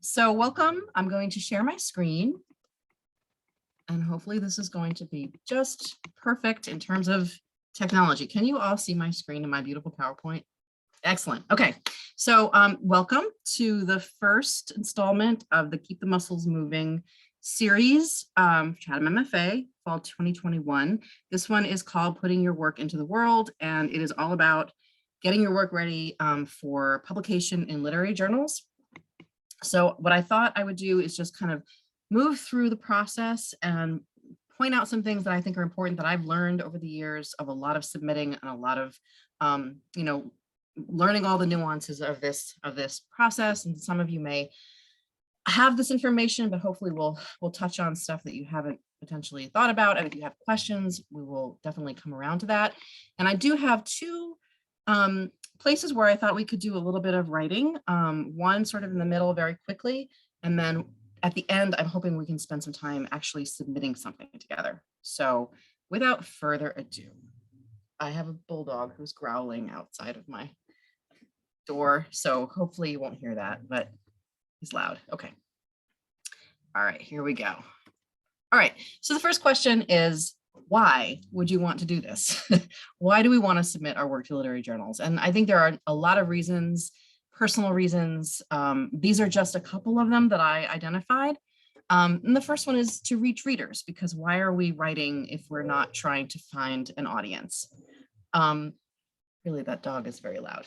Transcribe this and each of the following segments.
So welcome. I'm going to share my screen. And hopefully this is going to be just perfect in terms of technology. Can you all see my screen in my beautiful PowerPoint? Excellent. Okay, so welcome to the first installment of the Keep the Muscles Moving series, Chatham MFA, fall 2021. This one is called Putting Your Work into the World, and it is all about getting your work ready for publication in literary journals. So what I thought I would do is just kind of move through the process and point out some things that I think are important that I've learned over the years of a lot of submitting and a lot of, learning all the nuances of this process. And some of you may have this information, but hopefully we'll touch on stuff that you haven't potentially thought about. And if you have questions, we will definitely come around to that. And I do have two places where I thought we could do a little bit of writing, one sort of in the middle very quickly, and then at the end, I'm hoping we can spend some time actually submitting something together. So without further ado, I have a bulldog who's growling outside of my door, so hopefully you won't hear that, but he's loud. Okay. All right, here we go. All right, so the first question is, why would you want to do this? Why do we want to submit our work to literary journals? And I think there are a lot of reasons, personal reasons. These are just a couple of them that I identified. And the first one is to reach readers, because why are we writing if we're not trying to find an audience? Really, that dog is very loud.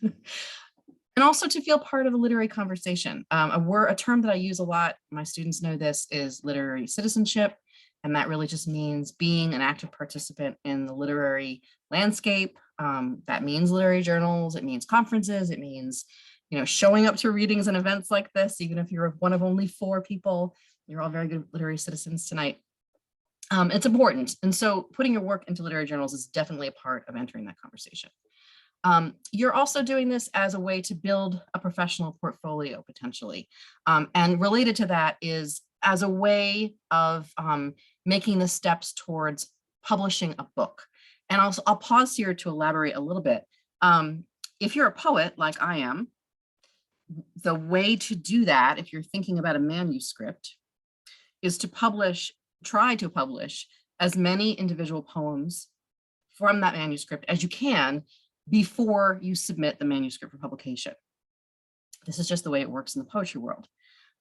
And also to feel part of a literary conversation. A term that I use a lot, my students know this, is literary citizenship. And that really just means being an active participant in the literary landscape. That means literary journals, it means conferences, it means, showing up to readings and events like this, even if you're one of only 4 people, you're all very good literary citizens tonight. It's important. And so putting your work into literary journals is definitely a part of entering that conversation. You're also doing this as a way to build a professional portfolio potentially. And related to that is as a way of making the steps towards publishing a book. And also, I'll pause here to elaborate a little bit. If you're a poet like I am, the way to do that, if you're thinking about a manuscript, is to try to publish as many individual poems from that manuscript as you can before you submit the manuscript for publication. This is just the way it works in the poetry world.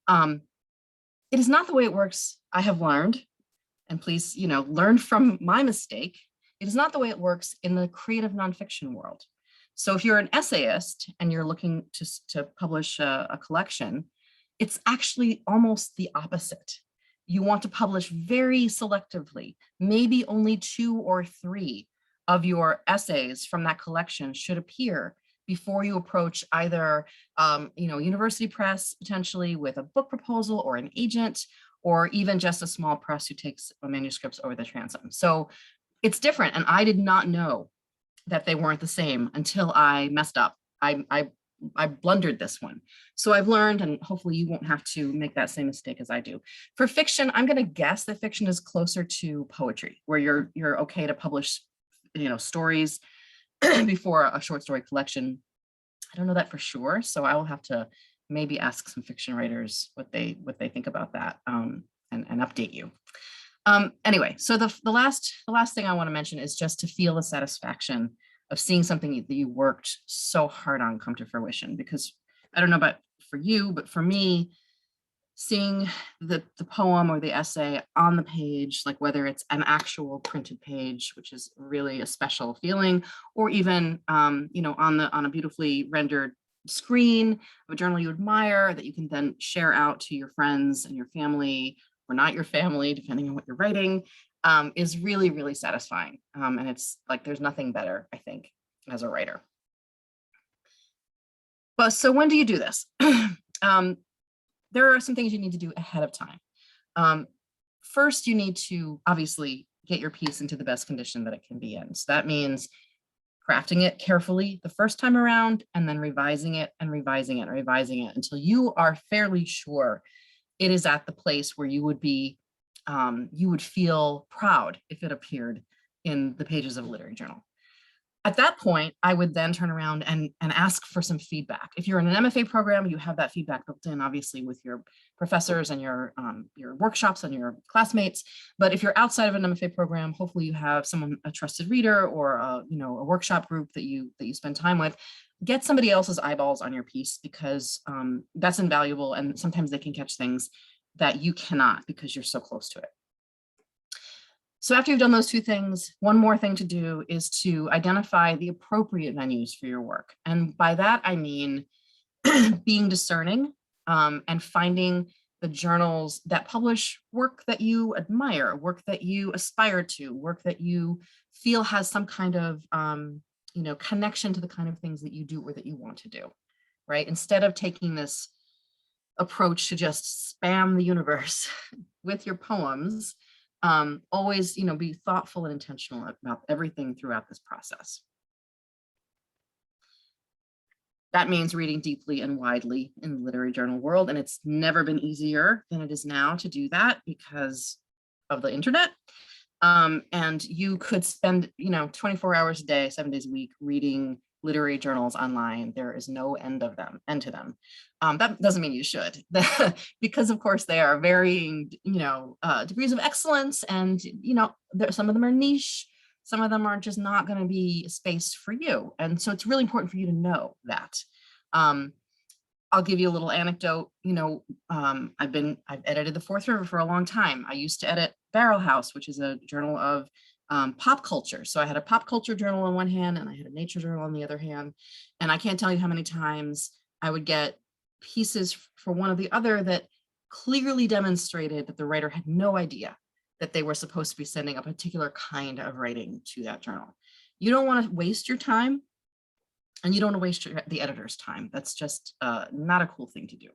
It is not the way it works, I have learned, and please, learn from my mistake. It is not the way it works in the creative nonfiction world. So if you're an essayist and you're looking to publish a collection, it's actually almost the opposite. You want to publish very selectively, maybe only 2 or 3 of your essays from that collection should appear before you approach either university press, potentially with a book proposal or an agent, or even just a small press who takes manuscripts over the transom. So it's different. And I did not know that they weren't the same until I messed up. I blundered this one. So I've learned, and hopefully you won't have to make that same mistake as I do. For fiction, I'm going to guess that fiction is closer to poetry, where you're okay to publish stories before a short story collection. I don't know that for sure, so I will have to maybe ask some fiction writers what they think about that, and update you. Anyway, so the last thing I want to mention is just to feel the satisfaction of seeing something that you worked so hard on come to fruition. Because I don't know about for you, but for me, seeing the poem or the essay on the page, like whether it's an actual printed page, which is really a special feeling, or even on a beautifully rendered screen of a journal you admire that you can then share out to your friends and your family, or not your family, depending on what you're writing, is really, really satisfying. And it's like there's nothing better, I think, as a writer. But so when do you do this? There are some things you need to do ahead of time. First, you need to obviously get your piece into the best condition that it can be in. So that means crafting it carefully the first time around, and then revising it and revising it and revising it until you are fairly sure it is at the place where you would be, you would feel proud if it appeared in the pages of a literary journal. At that point, I would then turn around and ask for some feedback. If you're in an MFA program, you have that feedback built in, obviously, with your professors and your workshops and your classmates. But if you're outside of an MFA program, hopefully you have someone, a trusted reader, or a workshop group that you spend time with. Get somebody else's eyeballs on your piece, because that's invaluable, and sometimes they can catch things that you cannot because you're so close to it. So after you've done those two things, one more thing to do is to identify the appropriate venues for your work. And by that, I mean being discerning and finding the journals that publish work that you admire, work that you aspire to, work that you feel has some kind of connection to the kind of things that you do or that you want to do, right? Instead of taking this approach to just spam the universe with your poems, always, be thoughtful and intentional about everything throughout this process. That means reading deeply and widely in the literary journal world. And it's never been easier than it is now to do that because of the internet. And you could spend, 24 hours a day, 7 days a week reading literary journals online. There is no end to them. That doesn't mean you should, because of course they are varying, degrees of excellence, and some of them are niche, some of them are just not going to be a space for you, and so it's really important for you to know that. I'll give you a little anecdote. I've edited the Fourth River for a long time. I used to edit Barrel House, which is a journal of pop culture. So I had a pop culture journal on one hand and I had a nature journal on the other hand. And I can't tell you how many times I would get pieces for one or the other that clearly demonstrated that the writer had no idea that they were supposed to be sending a particular kind of writing to that journal. You don't want to waste your time, and you don't want to waste the editor's time. That's just not a cool thing to do.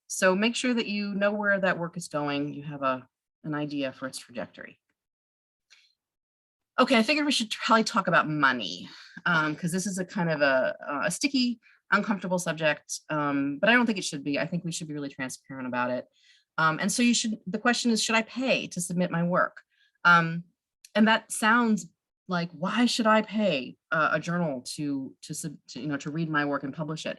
So make sure that you know where that work is going. You have an idea for its trajectory. Okay, I figured we should probably talk about money, because this is a kind of a sticky, uncomfortable subject, but I don't think it should be. I think we should be really transparent about it. And so the question is, should I pay to submit my work? And that sounds like, why should I pay a journal to read my work and publish it?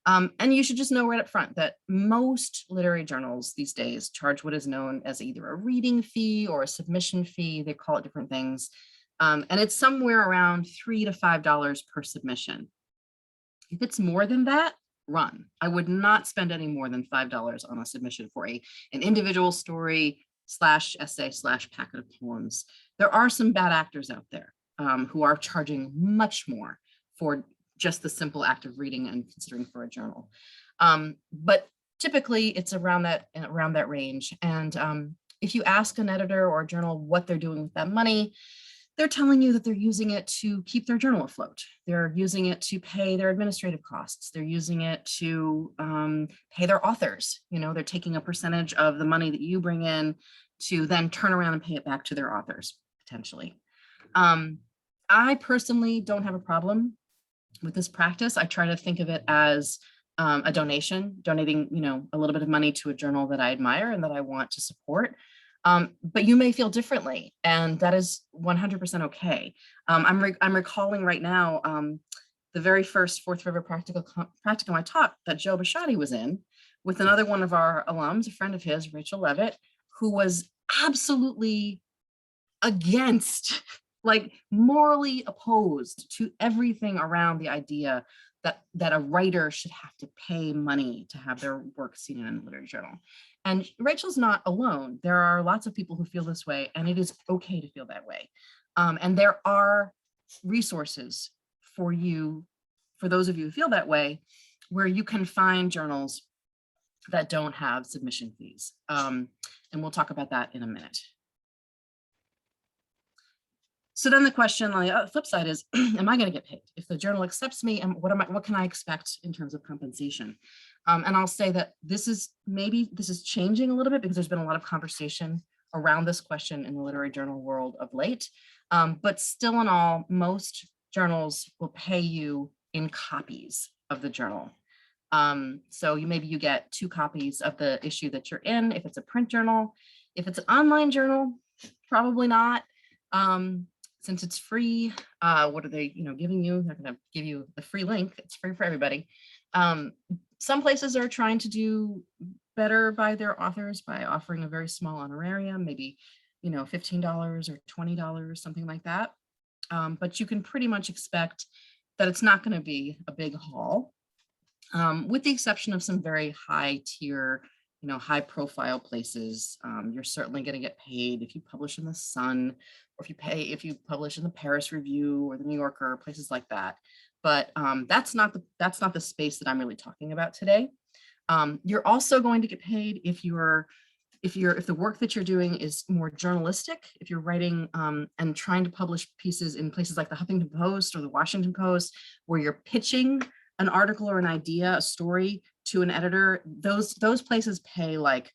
And you should just know right up front that most literary journals these days charge what is known as either a reading fee or a submission fee. They call it different things. And it's somewhere around $3 to $5 per submission. If it's more than that, run. I would not spend any more than $5 on a submission for an individual story / essay / packet of poems. There are some bad actors out there who are charging much more for just the simple act of reading and considering for a journal. But typically it's around that range. And if you ask an editor or a journal what they're doing with that money, they're telling you that they're using it to keep their journal afloat. They're using it to pay their administrative costs. They're using it to pay their authors. They're taking a percentage of the money that you bring in to then turn around and pay it back to their authors, potentially. I personally don't have a problem with this practice. I try to think of it as a donation, donating, a little bit of money to a journal that I admire and that I want to support. But you may feel differently, and that is 100% okay. I'm recalling right now the very first Fourth River practicum I taught that Joe Bishotti was in with another one of our alums, a friend of his, Rachel Levitt, who was absolutely against, like morally opposed to everything around the idea that a writer should have to pay money to have their work seen in a literary journal. And Rachel's not alone. There are lots of people who feel this way, and it is okay to feel that way. And there are resources for you, for those of you who feel that way, where you can find journals that don't have submission fees. And we'll talk about that in a minute. So then the question on the flip side is, am I going to get paid? If the journal accepts me, and what can I expect in terms of compensation? And I'll say that this is changing a little bit because there's been a lot of conversation around this question in the literary journal world of late. But still in all, most journals will pay you in copies of the journal. So maybe you get 2 copies of the issue that you're in, if it's a print journal. If it's an online journal, probably not. since it's free, what are they, giving you? They're going to give you the free link. It's free for everybody. Some places are trying to do better by their authors by offering a very small honorarium, maybe, $15 or $20, something like that. But you can pretty much expect that it's not going to be a big haul, with the exception of some very high tier, high profile places. You're certainly going to get paid if you publish in the Sun, or if you publish in the Paris Review or the New Yorker, places like that. But that's not the space that I'm really talking about today. You're also going to get paid if the work that you're doing is more journalistic, if you're writing and trying to publish pieces in places like the Huffington Post or the Washington Post, where you're pitching an article or an idea, a story to an editor. Those places pay like,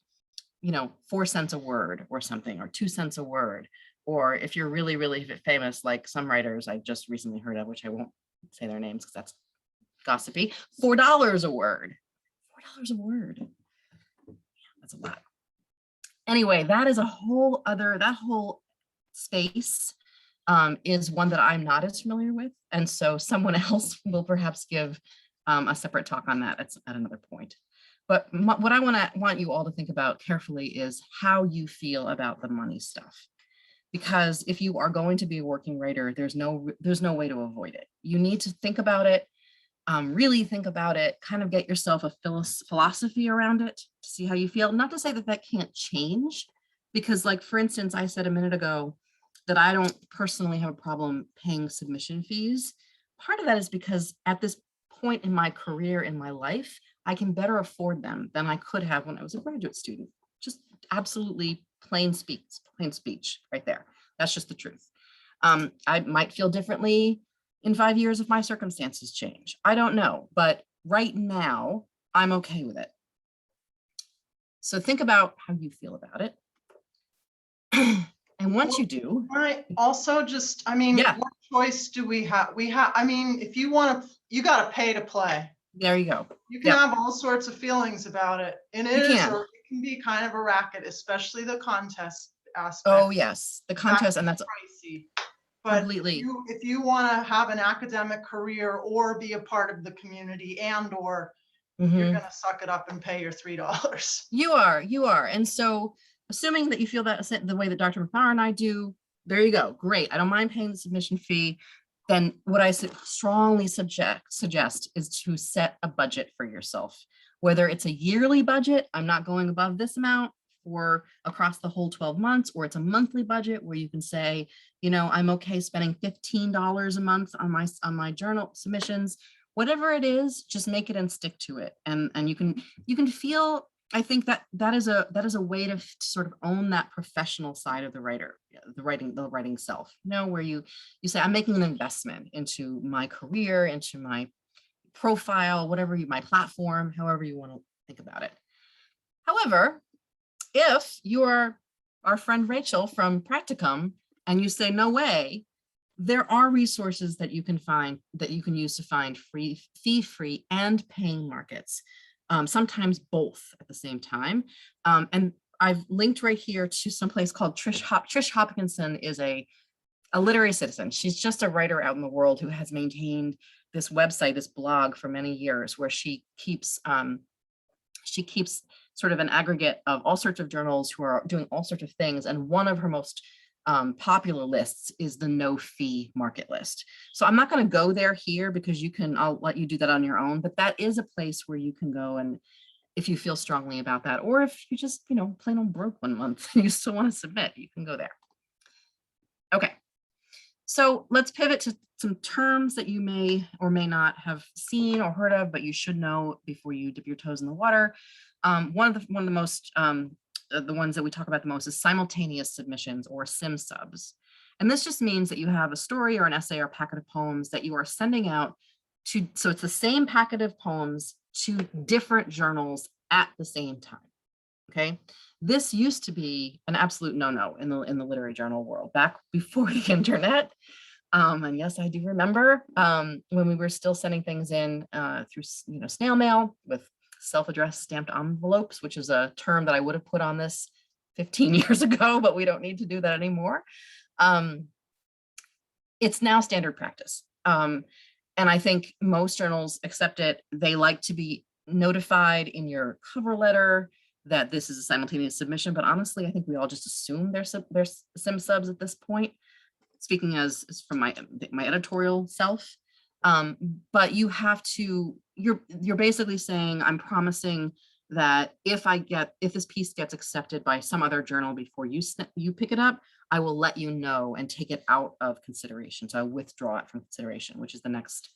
4 cents a word or something, or 2 cents a word. Or if you're really, really famous, like some writers I just recently heard of, which I won't say their names because that's gossipy, $4 a word. $4 a word. Yeah, that's a lot. Anyway, that whole space is one that I'm not as familiar with. And so someone else will perhaps give a separate talk on that at another point. But what I want you all to think about carefully is how you feel about the money stuff. Because if you are going to be a working writer, there's no way to avoid it. You need to think about it, really think about it, kind of get yourself a philosophy around it to see how you feel. Not to say that can't change, because like, for instance, I said a minute ago that I don't personally have a problem paying submission fees. Part of that is because at this point in my career, in my life, I can better afford them than I could have when I was a graduate student. Just absolutely plain speech right there. That's just the truth. I might feel differently in 5 years if my circumstances change. I don't know, but right now I'm okay with it. So think about how you feel about it. And once you do. Right. Also just, Yeah. What choice do we have? If you want to, you got to pay to play. There you go. You can have all sorts of feelings about it. And it can be kind of a racket, especially the contest aspect. Oh yes, the contest, and that's pricey. But completely. If you want to have an academic career or be a part of the community you're going to suck it up and pay your $3. You are. And so assuming that you feel that the way that Dr. McNair and I do, there you go. Great. I don't mind paying the submission fee. Then what I strongly suggest is to set a budget for yourself, whether it's a yearly budget, I'm not going above this amount for across the whole 12 months, or it's a monthly budget where you can say, I'm okay spending $15 a month on my journal submissions. Whatever it is, just make it and stick to it. And you can feel, I think that is a way to sort of own that professional side of the writing self, where you say, I'm making an investment into my career, into my profile, my platform, however you want to think about it. However, if you are our friend Rachel from Practicum and you say, no way, there are resources that you can use to find fee-free and paying markets. Sometimes both at the same time. And I've linked right here to some place called Trish Hopkinson is a literary citizen. She's just a writer out in the world who has maintained this website, this blog for many years, where she keeps sort of an aggregate of all sorts of journals who are doing all sorts of things. And one of her most popular lists is the no fee market list. So I'm not going to go there here because I'll let you do that on your own, but that is a place where you can go. And if you feel strongly about that, or if you just, plain old broke one month and you still want to submit, you can go there. Okay. So let's pivot to some terms that you may or may not have seen or heard of, but you should know before you dip your toes in the water. One of the most, the ones that we talk about the most is simultaneous submissions, or sim subs. And this just means that you have a story or an essay or packet of poems that you are sending out to, so it's the same packet of poems to different journals at the same time. Okay. This used to be an absolute no-no in the literary journal world back before the internet. And yes, I do remember when we were still sending things in through snail mail with self-addressed stamped envelopes, which is a term that I would have put on this 15 years ago, but we don't need to do that anymore. it's now standard practice. And I think most journals accept it. They like to be notified in your cover letter that this is a simultaneous submission, but honestly, I think we all just assume they're sim subs at this point, speaking as from my editorial self. But you have to, you're basically saying, I'm promising that if this piece gets accepted by some other journal before you pick it up, I will let you know and take it out of consideration. So I withdraw it from consideration, which is the next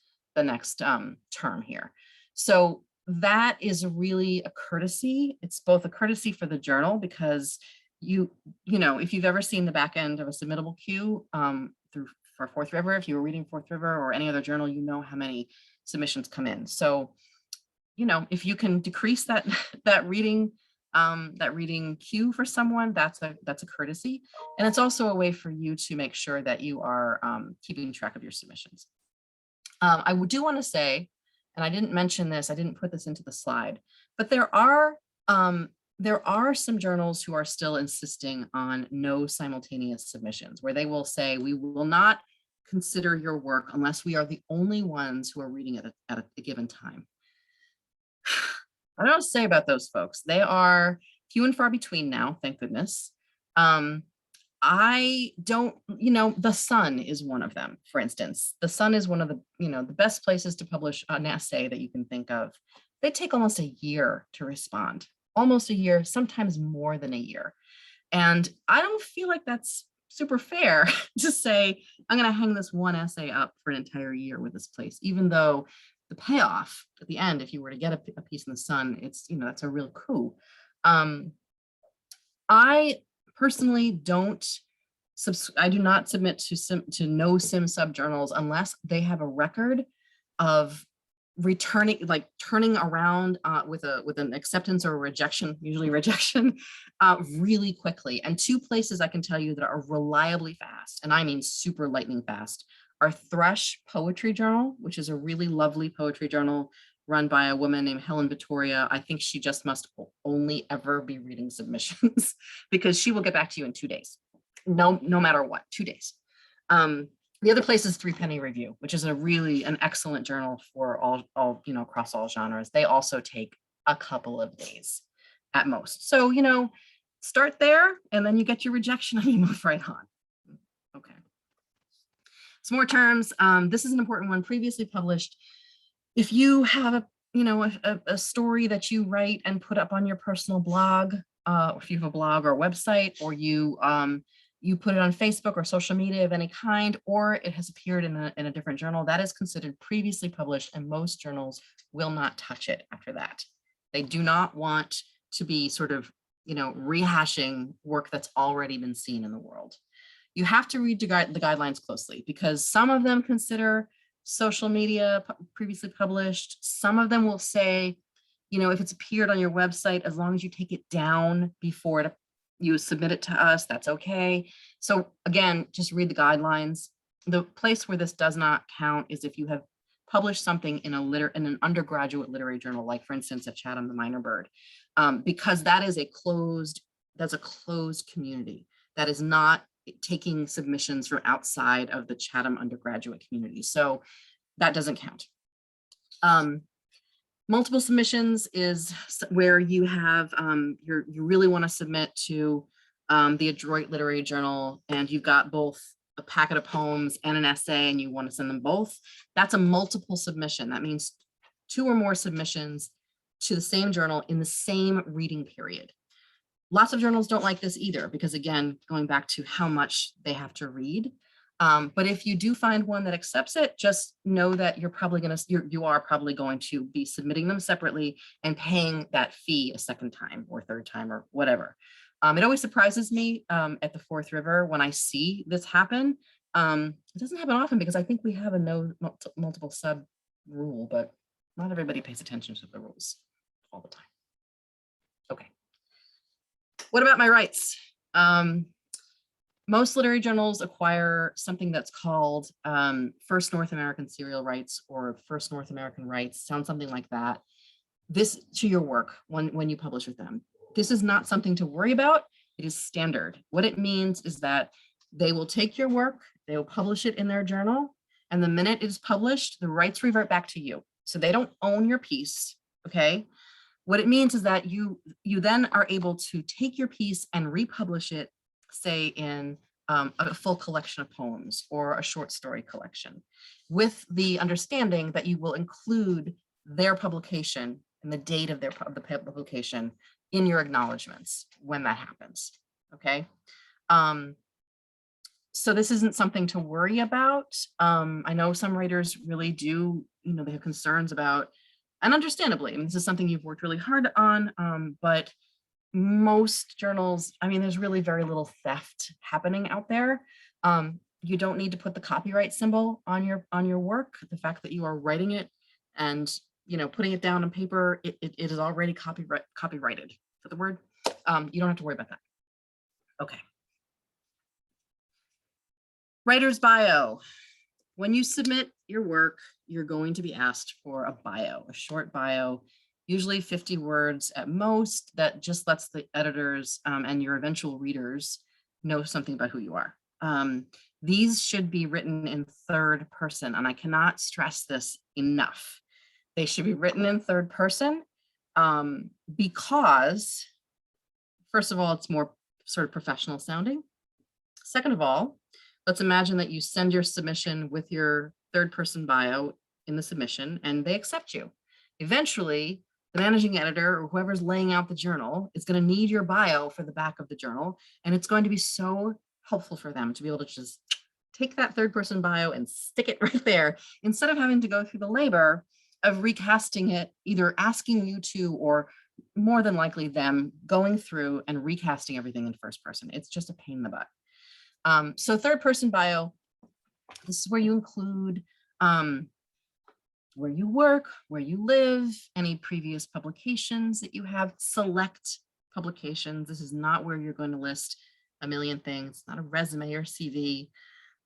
term here. So that is really a courtesy. It's both a courtesy for the journal because you know, if you've ever seen the back end of a submittable queue for Fourth River, if you were reading Fourth River or any other journal, you know how many submissions come in. So, you know, if you can decrease that reading queue for someone, that's a courtesy. And it's also a way for you to make sure that you are keeping track of your submissions. I do want to say, and I didn't mention this, I didn't put this into the slide, but there are some journals who are still insisting on no simultaneous submissions, where they will say, we will not consider your work unless we are the only ones who are reading it at a given time. I don't know what to say about those folks. They are few and far between now, thank goodness. I don't, you know, The Sun is one of them, for instance. The Sun is one of the, you know, the best places to publish an essay that you can think of. They take almost a year to respond, almost a year, sometimes more than a year. And I don't feel like that's super fair to say, I'm going to hang this one essay up for an entire year with this place, even though the payoff at the end, if you were to get a piece in The Sun, it's, you know, that's a real coup. I personally I do not submit to no sim sub journals unless they have a record of turning around with an acceptance or a rejection, usually rejection, really quickly. And two places I can tell you that are reliably fast, and I mean super lightning fast, are Thrush Poetry Journal, which is a really lovely poetry journal run by a woman named Helen Vittoria. I think she just must only ever be reading submissions because she will get back to you in 2 days. No matter what, 2 days. The other place is Threepenny Review, which is an excellent journal for all, you know, across all genres. They also take a couple of days at most. So, you know, start there and then you get your rejection and you move right on. Okay. Some more terms. This is an important one, previously published. If you have a story that you write and put up on your personal blog, or if you have a blog or a website, or you put it on Facebook or social media of any kind, or it has appeared in a different journal, that is considered previously published, and most journals will not touch it after that. They do not want to be sort of, you know, rehashing work that's already been seen in the world. You have to read the guidelines closely because some of them consider social media previously published. Some of them will say, you know, if it's appeared on your website, as long as you take it down before you submit it to us, that's okay. So again, just read the guidelines. The place where this does not count is if you have published something in an undergraduate literary journal, like for instance, at Chatham, the Minor Bird, because that is a closed community. That is not taking submissions from outside of the Chatham undergraduate community. So that doesn't count. Multiple submissions is where you have, you really want to submit to the Adroit Literary Journal, and you've got both a packet of poems and an essay, and you want to send them both. That's a multiple submission. That means 2 or more submissions to the same journal in the same reading period. Lots of journals don't like this either, because again, going back to how much they have to read. But if you do find one that accepts it, just know that you are probably going to be submitting them separately and paying that fee a second time or third time or whatever. It always surprises me at the Fourth River when I see this happen. It doesn't happen often because I think we have a no multiple sub rule, but not everybody pays attention to the rules all the time. Okay. What about my rights? Most literary journals acquire something that's called First North American Serial Rights or First North American Rights, sounds something like that. This to your work when you publish with them. This is not something to worry about. It is standard. What it means is that they will take your work They will publish it in their journal. And the minute it is published, the rights revert back to you. So they don't own your piece, okay? What it means is that you then are able to take your piece and republish it, say in a full collection of poems or a short story collection, with the understanding that you will include their publication and the date of the publication in your acknowledgements when that happens, okay? So this isn't something to worry about. I know some writers really do, they have concerns about, and understandably, I mean, this is something you've worked really hard on, but most journals, I mean, there's really very little theft happening out there. You don't need to put the copyright symbol on your work. The fact that you are writing it and putting it down on paper, it is already copyrighted. Is that the word? You don't have to worry about that. Okay. Writer's bio. When you submit your work, you're going to be asked for a bio, a short bio, usually 50 words at most, that just lets the editors and your eventual readers know something about who you are. These should be written in third person, and I cannot stress this enough. They should be written in third person because, first of all, it's more sort of professional sounding. Second of all, let's imagine that you send your submission with your third person bio in the submission and they accept you. Eventually, the managing editor or whoever's laying out the journal is going to need your bio for the back of the journal. And it's going to be so helpful for them to be able to just take that third person bio and stick it right there instead of having to go through the labor of recasting it, either asking you to, or more than likely them going through and recasting everything in first person. It's just a pain in the butt. So third person bio, this is where you include where you work, where you live, any previous publications that you have, select publications. This is not where you're going to list a million things, not a resume or CV.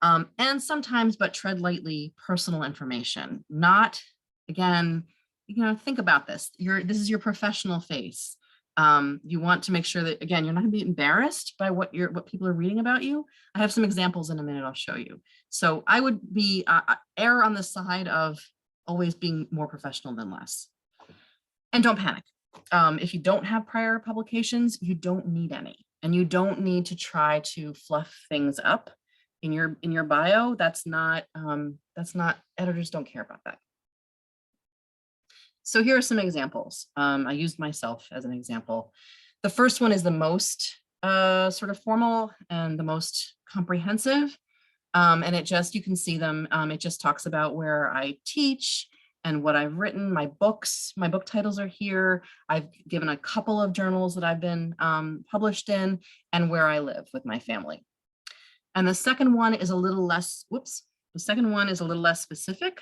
And sometimes, but tread lightly, personal information. Not, again, think about this. This is your professional face. You want to make sure that, again, you're not going to be embarrassed by what people are reading about you. I have some examples in a minute I'll show you. So I would be err on the side of always being more professional than less. And don't panic. If you don't have prior publications, you don't need any, and you don't need to try to fluff things up in your bio. That's not editors don't care about that. So here are some examples. I used myself as an example. The first one is the most sort of formal and the most comprehensive. And you can see them. It just talks about where I teach and what I've written, my book titles are here. I've given a couple of journals that I've been published in, and where I live with my family. And the second one is a little less, specific.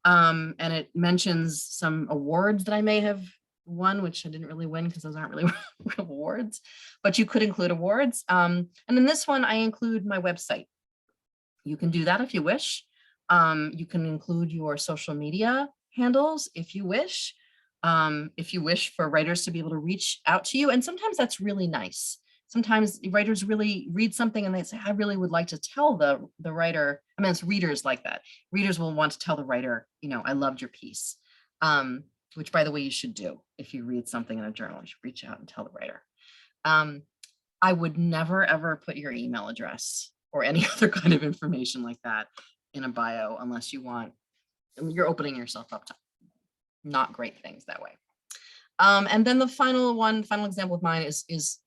And it mentions some awards that I may have won, which I didn't really win because those aren't really real awards, but you could include awards. And in this one, I include my website. You can do that if you wish. You can include your social media handles if you wish. If you wish for writers to be able to reach out to you. And sometimes that's really nice. Sometimes writers really read something and they say, I really would like to tell the writer. I mean, it's readers like that. Readers will want to tell the writer, I loved your piece, which, by the way, you should do. If you read something in a journal, you should reach out and tell the writer. I would never, ever put your email address or any other kind of information like that in a bio unless you're opening yourself up to not great things that way. And then the final example of mine is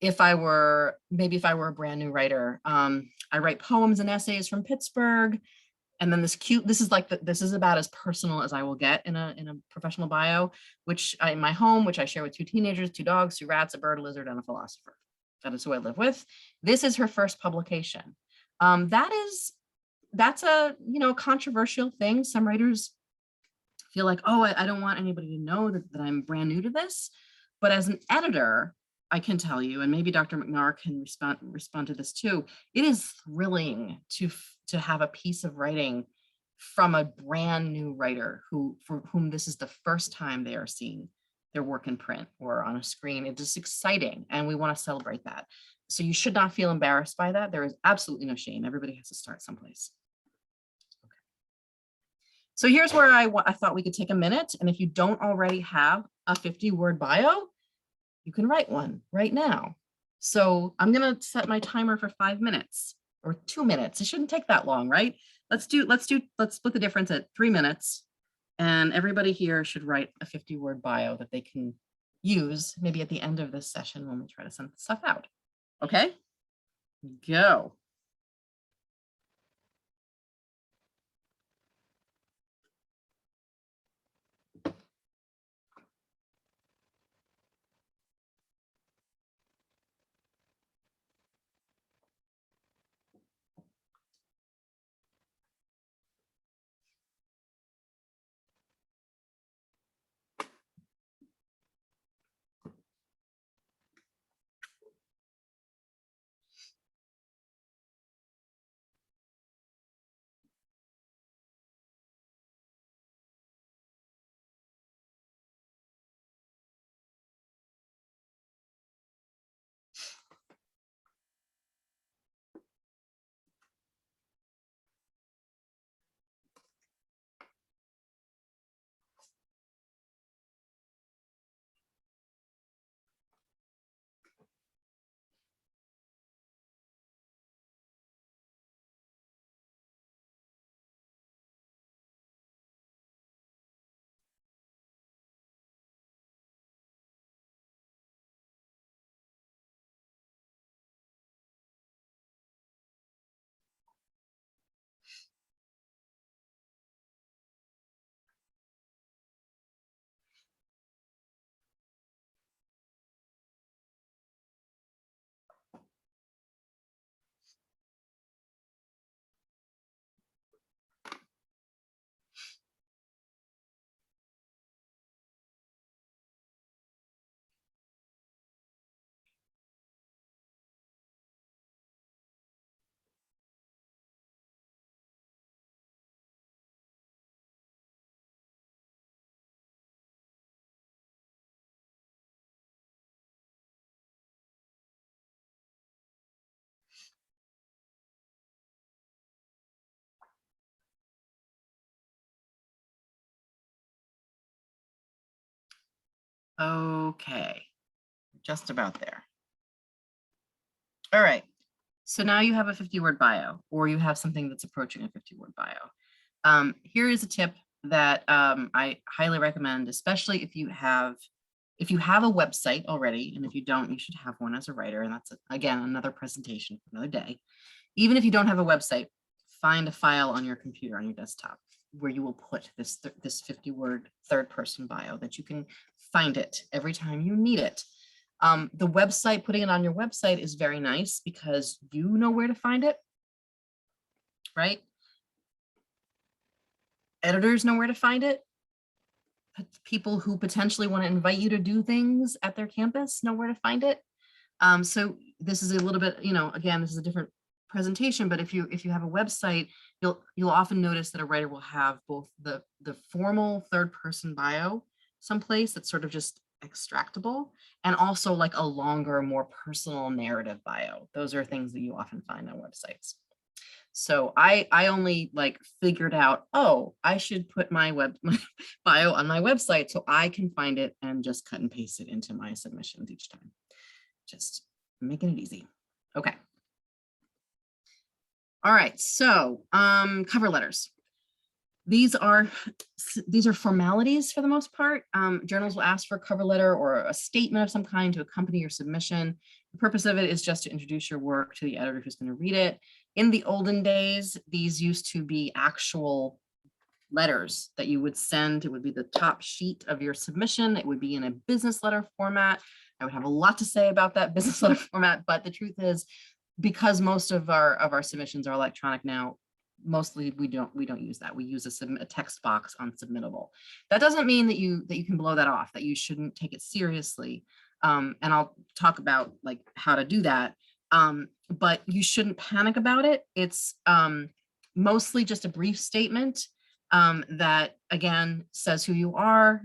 if I were a brand new writer, I write poems and essays from Pittsburgh. And then this is about as personal as I will get in a professional bio, in my home, which I share with 2 teenagers, 2 dogs, 2 rats, a bird, a lizard, and a philosopher. That is who I live with. This is her first publication. That's a controversial thing. Some writers feel like, oh, I don't want anybody to know that I'm brand new to this. But as an editor, I can tell you, and maybe Dr. McNair can respond to this too, it is thrilling to have a piece of writing from a brand new writer for whom this is the first time they are seeing their work in print or on a screen. It is exciting, and we want to celebrate that. So you should not feel embarrassed by that. There is absolutely no shame. Everybody has to start someplace. Okay. So here's where I thought we could take a minute. And if you don't already have a 50-word bio, you can write one right now. So I'm going to set my timer for 5 minutes or 2 minutes. It shouldn't take that long, right? Let's split the difference at 3 minutes. And everybody here should write a 50-word bio that they can use maybe at the end of this session when we try to send stuff out. Okay, go. Okay, just about there. All right, so now you have a 50-word bio, or you have something that's approaching a 50-word bio. Here is a tip that I highly recommend, especially if you have a website already, and if you don't, you should have one as a writer, and that's, again, another presentation for another day. Even if you don't have a website, find a file on your computer, on your desktop, where you will put this 50-word third-person bio that you can find it every time you need it. The website, putting it on your website is very nice because you know where to find it, right? Editors know where to find it. People who potentially want to invite you to do things at their campus know where to find it. So this is a little bit, again, this is a different presentation, but if you have a website, you'll often notice that a writer will have both the formal third-person bio someplace that's sort of just extractable, and also like a longer, more personal narrative bio. Those are things that you often find on websites. So I only figured out, oh, I should put my bio on my website so I can find it and just cut and paste it into my submissions each time. Just making it easy. Okay. All right, so cover letters. These are formalities for the most part. Journals will ask for a cover letter or a statement of some kind to accompany your submission. The purpose of it is just to introduce your work to the editor who's going to read it. In the olden days, these used to be actual letters that you would send. It would be the top sheet of your submission. It would be in a business letter format. I would have a lot to say about that business letter format, but the truth is, because most of our submissions are electronic now, mostly we don't use that. We use a text box on Submittable. That doesn't mean that you can blow that off, that you shouldn't take it seriously. And I'll talk about how to do that. But you shouldn't panic about it. It's mostly just a brief statement that, again, says who you are,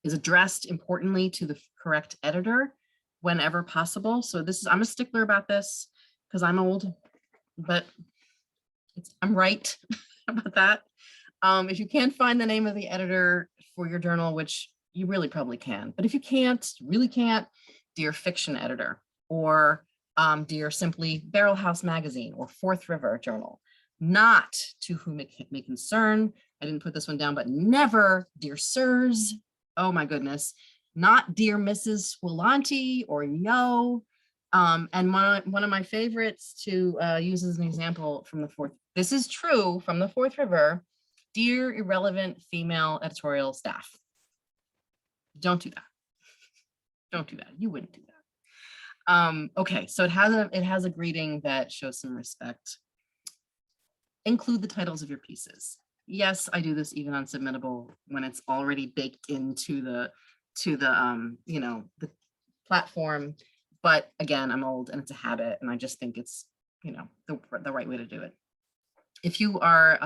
is addressed importantly to the correct editor, whenever possible. So I'm a stickler about this because I'm old, but I'm right about that. If you can't find the name of the editor for your journal, which you really probably can, but if you can't, really can't, Dear Fiction Editor, or Dear simply Barrel House Magazine or Fourth River Journal. Not To Whom It May Concern. I didn't put this one down, but never Dear Sirs. Oh my goodness. Not Dear Mrs. Squillante or Yo. And one of my favorites to use as an example from the Fourth, this is true from the Fourth River, Dear Irrelevant Female Editorial Staff. Don't do that. Don't do that. You wouldn't do that. Okay, so it has a greeting that shows some respect. Include the titles of your pieces. Yes, I do this even on Submittable when it's already baked into the platform. But again, I'm old and it's a habit, and I just think it's the right way to do it. If you are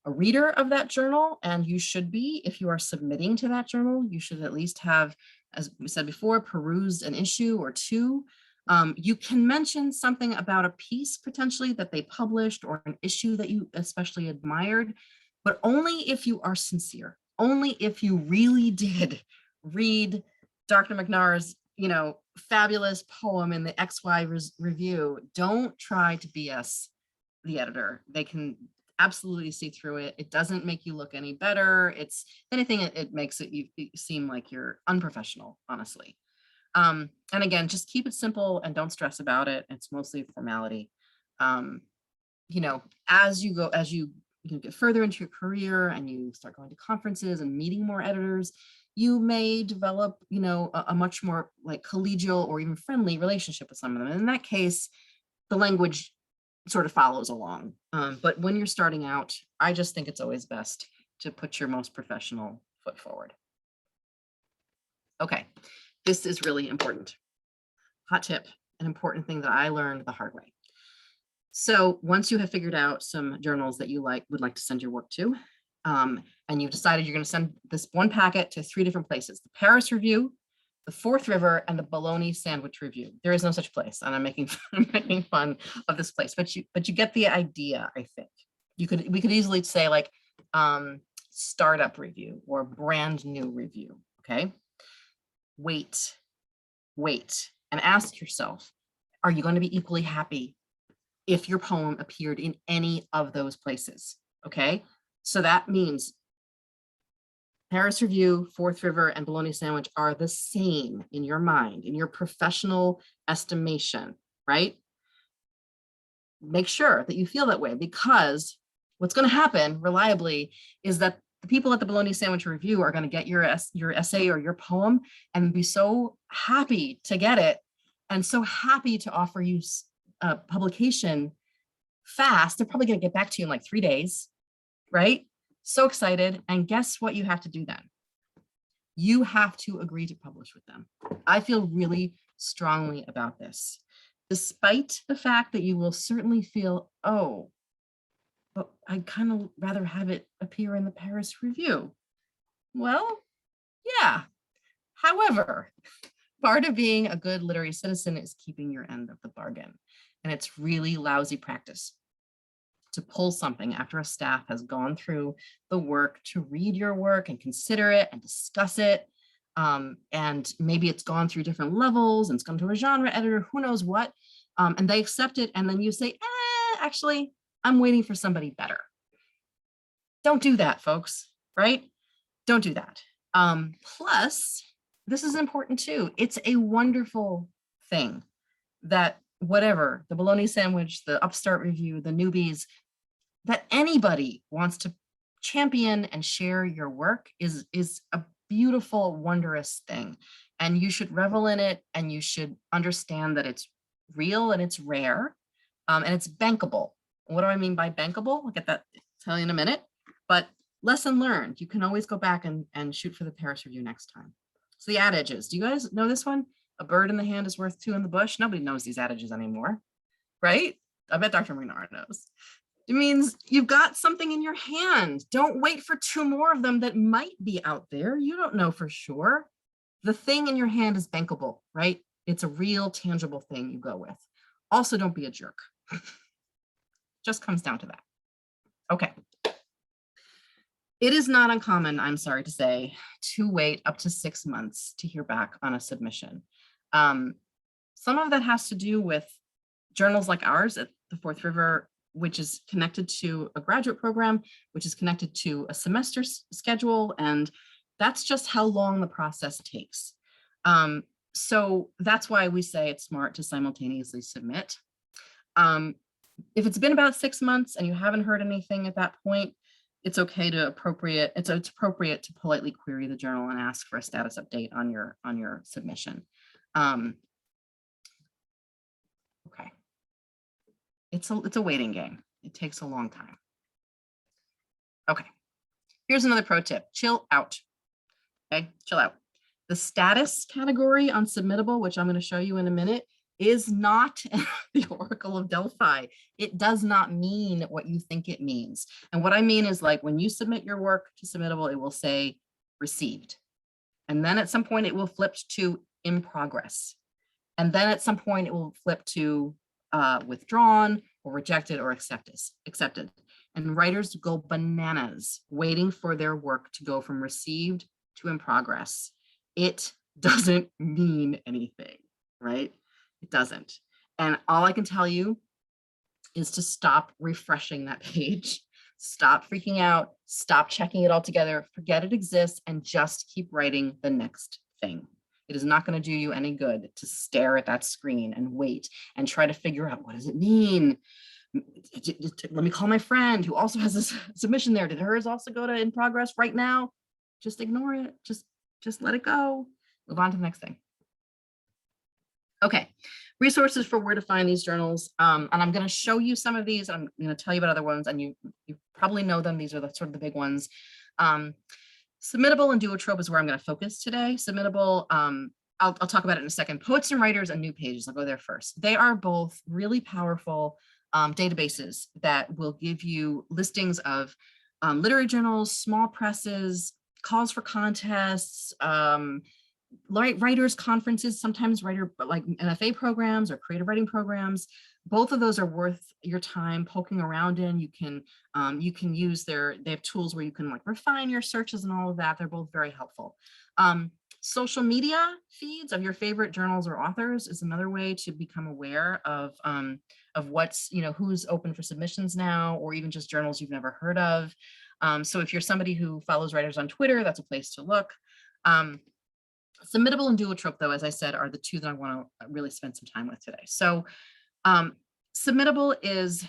a reader of that journal, and you should be, if you are submitting to that journal, you should at least have, as we said before, perused an issue or two. You can mention something about a piece potentially that they published or an issue that you especially admired, but only if you are sincere, only if you really did read Dr. McNar's, fabulous poem in the XY review. Don't try to BS the editor. They can absolutely see through it. It doesn't make you look any better. It's, if anything, it makes it seem like you're unprofessional, honestly. And again, just keep it simple and don't stress about it. It's mostly formality. As you get further into your career and you start going to conferences and meeting more editors, you may develop, a much more like collegial or even friendly relationship with some of them. And in that case, the language sort of follows along. But when you're starting out, I just think it's always best to put your most professional foot forward. Okay, this is really important. Hot tip, an important thing that I learned the hard way. So once you have figured out some journals that you would like to send your work to, and you've decided you're going to send this one packet to 3 different places: the Paris Review, the Fourth River, and the Bologna Sandwich Review. There is no such place, and I'm making fun of this place, but you get the idea. I think we could easily say like startup review or brand new review. Okay, wait, and ask yourself: are you going to be equally happy if your poem appeared in any of those places? Okay, so that means Paris Review, Fourth River, and Bologna Sandwich are the same in your mind, in your professional estimation, right? Make sure that you feel that way, because what's going to happen reliably is that the people at the Bologna Sandwich Review are going to get your essay or your poem and be so happy to get it and so happy to offer you publication fast. They're probably going to get back to you in like 3 days, right? So excited. And guess what you have to do then? You have to agree to publish with them. I feel really strongly about this, despite the fact that you will certainly feel, oh, but I'd kind of rather have it appear in the Paris Review. Well, yeah. However, part of being a good literary citizen is keeping your end of the bargain. And it's really lousy practice to pull something after a staff has gone through the work to read your work and consider it and discuss it. And maybe it's gone through different levels and it's gone to a genre editor, who knows what, and they accept it. And then you say, actually, I'm waiting for somebody better. Don't do that, folks, right? Don't do that. Plus, this is important too. It's a wonderful thing that whatever, the Bologna Sandwich, the Upstart Review, the Newbies, that anybody wants to champion and share your work is a beautiful, wondrous thing. And you should revel in it, and you should understand that it's real and it's rare, and it's bankable. What do I mean by bankable? I'll get that, tell you in a minute, but lesson learned. You can always go back and shoot for the Paris Review next time. So the adages, do you guys know this one? A bird in the hand is worth 2 in the bush. Nobody knows these adages anymore, right? I bet Dr. McNar knows. It means you've got something in your hand. Don't wait for 2 more of them that might be out there. You don't know for sure. The thing in your hand is bankable, right? It's a real tangible thing you go with. Also, don't be a jerk. Just comes down to that. Okay. It is not uncommon, I'm sorry to say, to wait up to 6 months to hear back on a submission. Some of that has to do with journals like ours at the Fourth River, which is connected to a graduate program, which is connected to a semester schedule. And that's just how long the process takes. So that's why we say it's smart to simultaneously submit. If it's been about 6 months and you haven't heard anything at that point, it's okay to it's appropriate to politely query the journal and ask for a status update on your submission. Okay. It's a waiting game. It takes a long time. Okay. Here's another pro tip. Chill out. Okay, chill out. The status category on Submittable, which I'm going to show you in a minute, is not the Oracle of Delphi. It does not mean what you think it means. And what I mean is, like, when you submit your work to Submittable, it will say received. And then at some point it will flip to in progress. And then at some point it will flip to withdrawn or rejected or accepted. And writers go bananas waiting for their work to go from received to in progress. It doesn't mean anything, right? It doesn't. And all I can tell you is to stop refreshing that page. Stop freaking out, stop checking it all together, forget it exists, and just keep writing the next thing. It is not going to do you any good to stare at that screen and wait and try to figure out, what does it mean? Let me call my friend who also has this submission there. Did hers also go to in progress right now? Just ignore it. Just let it go. Move on to the next thing. Okay, resources for where to find these journals. And I'm going to show you some of these. I'm going to tell you about other ones, and you probably know them. These are the sort of the big ones. Submittable and Duotrope is where I'm going to focus today. Submittable, I'll talk about it in a second. Poets and Writers and New Pages, I'll go there first. They are both really powerful databases that will give you listings of literary journals, small presses, calls for contests, writers conferences, sometimes like MFA programs or creative writing programs. Both of those are worth your time poking around in. You can use they have tools where you can like refine your searches and all of that. They're both very helpful. Social media feeds of your favorite journals or authors is another way to become aware of what's, who's open for submissions now, or even just journals you've never heard of. So if you're somebody who follows writers on Twitter, that's a place to look. Submittable and Duotrope, though, as I said, are the two that I want to really spend some time with today. So Submittable is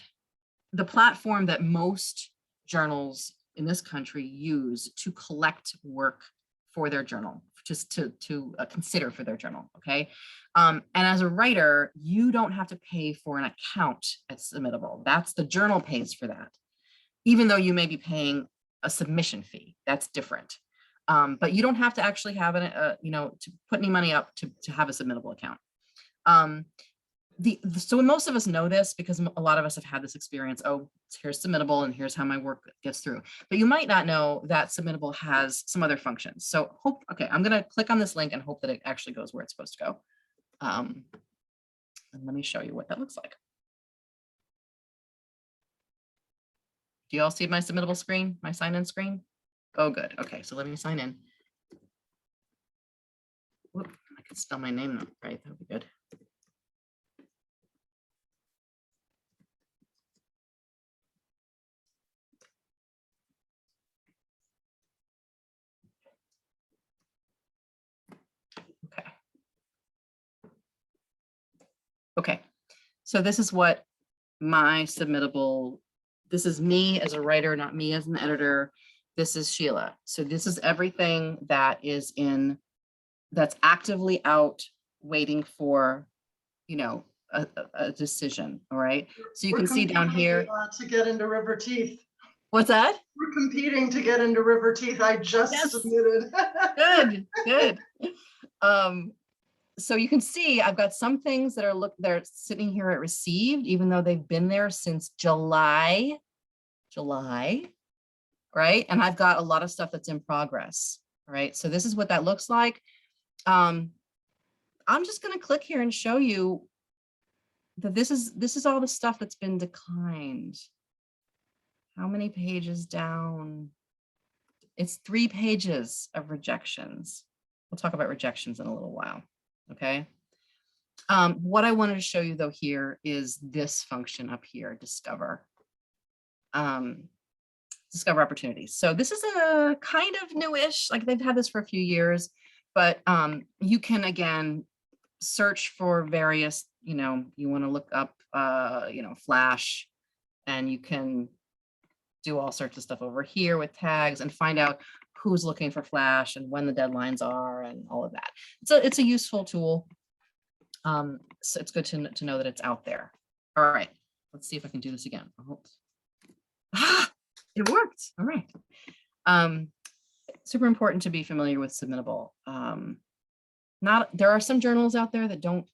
the platform that most journals in this country use to collect work for their journal, just to consider for their journal, okay? And as a writer, you don't have to pay for an account at Submittable. That's the journal pays for that, even though you may be paying a submission fee. That's different. But you don't have to actually have to put any money up to have a Submittable account. So most of us know this because a lot of us have had this experience. Oh, here's Submittable and here's how my work gets through. But you might not know that Submittable has some other functions. So I'm going to click on this link and hope that it actually goes where it's supposed to go. And let me show you what that looks like. Do you all see my Submittable screen, my sign-in screen? Oh, good. Okay, so let me sign in. Whoop, I can spell my name right. That would be good. Okay, so this is what my Submittable, this is me as a writer, not me as an editor. This is Sheila. So this is everything that is that's actively out waiting for, a decision, all right? So you can see down here. To get into River Teeth. What's that? We're competing to get into River Teeth. I just submitted. Good. So you can see I've got some things that they're sitting here at received, even though they've been there since July, right? And I've got a lot of stuff that's in progress, right? So this is what that looks like. I'm just going to click here and show you that this is all the stuff that's been declined. How many pages down? It's 3 pages of rejections. We'll talk about rejections in a little while. Okay. What I wanted to show you though here is this function up here, discover. Discover opportunities. So this is a kind of newish, like they've had this for a few years, but you can again search for various, you want to look up, Flash, and you can do all sorts of stuff over here with tags and find out who's looking for Flash and when the deadlines are and all of that. So it's a useful tool. So it's good to know that it's out there. All right, let's see if I can do this again. It worked. All right. Super important to be familiar with Submittable. There are some journals out there that don't,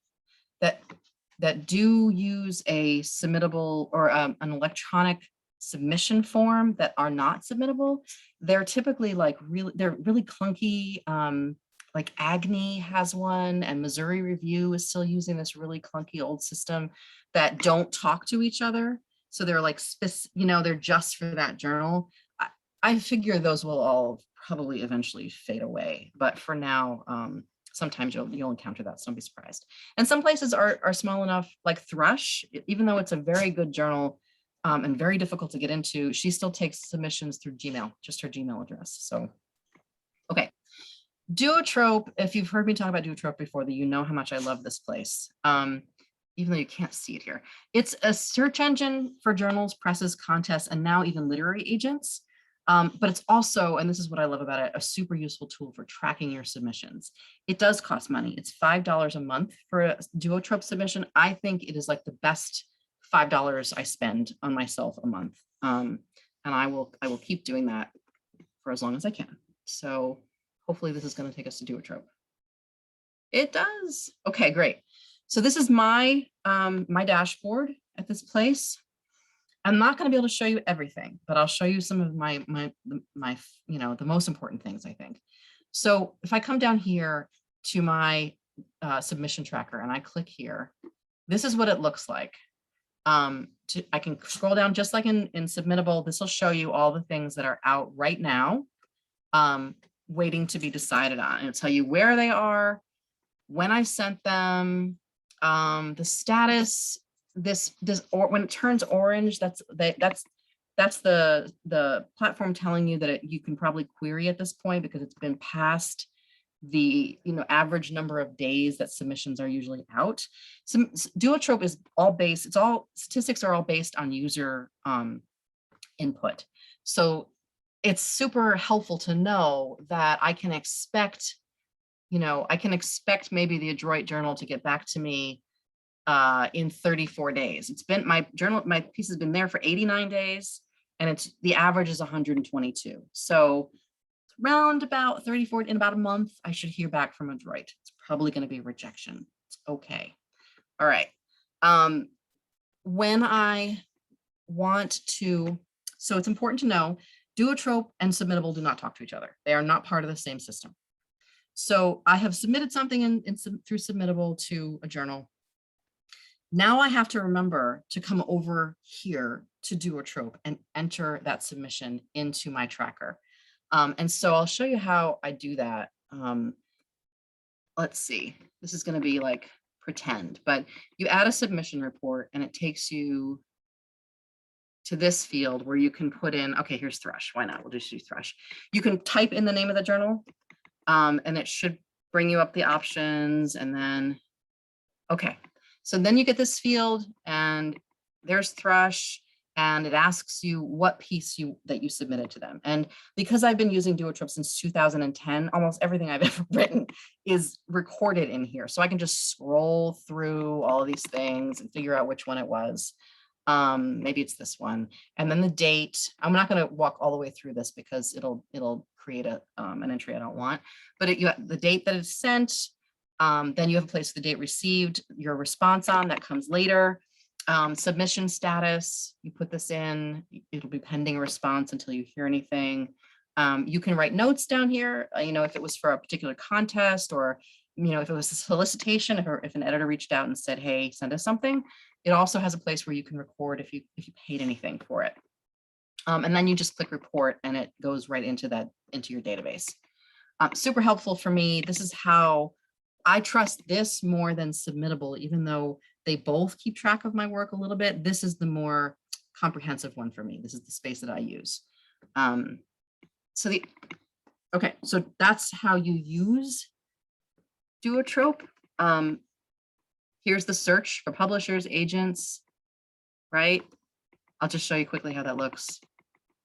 that do use a Submittable or an electronic submission form that are not Submittable. They're typically they're really clunky. Like Agni has one, and Missouri Review is still using this really clunky old system that don't talk to each other. So they're like, they're just for that journal. I figure those will all probably eventually fade away, but for now, sometimes you'll encounter that, so don't be surprised. And some places are small enough, like Thrush, even though it's a very good journal and very difficult to get into, she still takes submissions through Gmail, just her Gmail address. So, okay. Duotrope, if you've heard me talk about Duotrope before, that you know how much I love this place. Even though you can't see it here. It's a search engine for journals, presses, contests, and now even literary agents. But it's also, and this is what I love about it, a super useful tool for tracking your submissions. It does cost money. It's $5 a month for a Duotrope submission. I think it is like the best $5 I spend on myself a month. And I will keep doing that for as long as I can. So hopefully this is going to take us to Duotrope. It does. Okay, great. So this is my my dashboard at this place. I'm not going to be able to show you everything, but I'll show you some of my the most important things, I think. So if I come down here to my submission tracker and I click here, this is what it looks like. I can scroll down just like in Submittable. This will show you all the things that are out right now, waiting to be decided on. It'll tell you where they are, when I sent them, the status, or when it turns orange, that's the platform telling you that you can probably query at this point because it's been past the average number of days that submissions are usually out. Duotrope is all based, statistics are all based on user input. So it's super helpful to know that I can expect maybe the Adroit Journal to get back to me in 34 days. It's been my piece has been there for 89 days, and the average is 122. So round about 34, in about a month, I should hear back from Adroit. It's probably going to be a rejection. It's okay. All right. When I want to, so it's important to know, Duotrope and Submittable do not talk to each other. They are not part of the same system. So I have submitted something through Submittable to a journal. Now I have to remember to come over here to Duotrope and enter that submission into my tracker. And so I'll show you how I do that. Let's see, this is going to be like pretend, but you add a submission report and it takes you to this field where you can put in, okay, here's Thrush. Why not? We'll just do Thrush. You can type in the name of the journal and it should bring you up the options, and then, okay. So then you get this field and there's Thrush, and it asks you what piece that you submitted to them. And because I've been using Duotrope since 2010, almost everything I've ever written is recorded in here. So I can just scroll through all of these things and figure out which one it was. Maybe it's this one. And then the date. I'm not going to walk all the way through this because it'll create an entry I don't want. But you have the date that it's sent. Then you have a place for the date received, your response on, that comes later. Submission status, you put this in, it'll be pending a response until you hear anything. You can write notes down here, if it was for a particular contest, or if it was a solicitation, if an editor reached out and said, hey, send us something, it also has a place where you can record if you paid anything for it. And then you just click report and it goes right into your database. Super helpful for me. This is how I trust this more than Submittable, even though they both keep track of my work a little bit. This is the more comprehensive one for me. This is the space that I use. So that's how you use Duotrope. Here's the search for publishers, agents, right? I'll just show you quickly how that looks.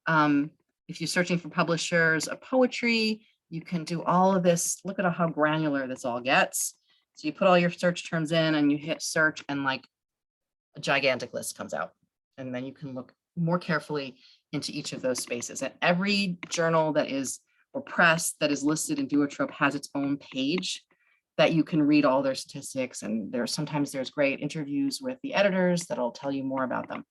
If you're searching for publishers of poetry, you can do all of this. Look at how granular this all gets. So you put all your search terms in and you hit search and like a gigantic list comes out. And then you can look more carefully into each of those spaces. And every journal that is, or press that is listed in Duotrope has its own page that you can read all their statistics. And sometimes there's great interviews with the editors that'll tell you more about them.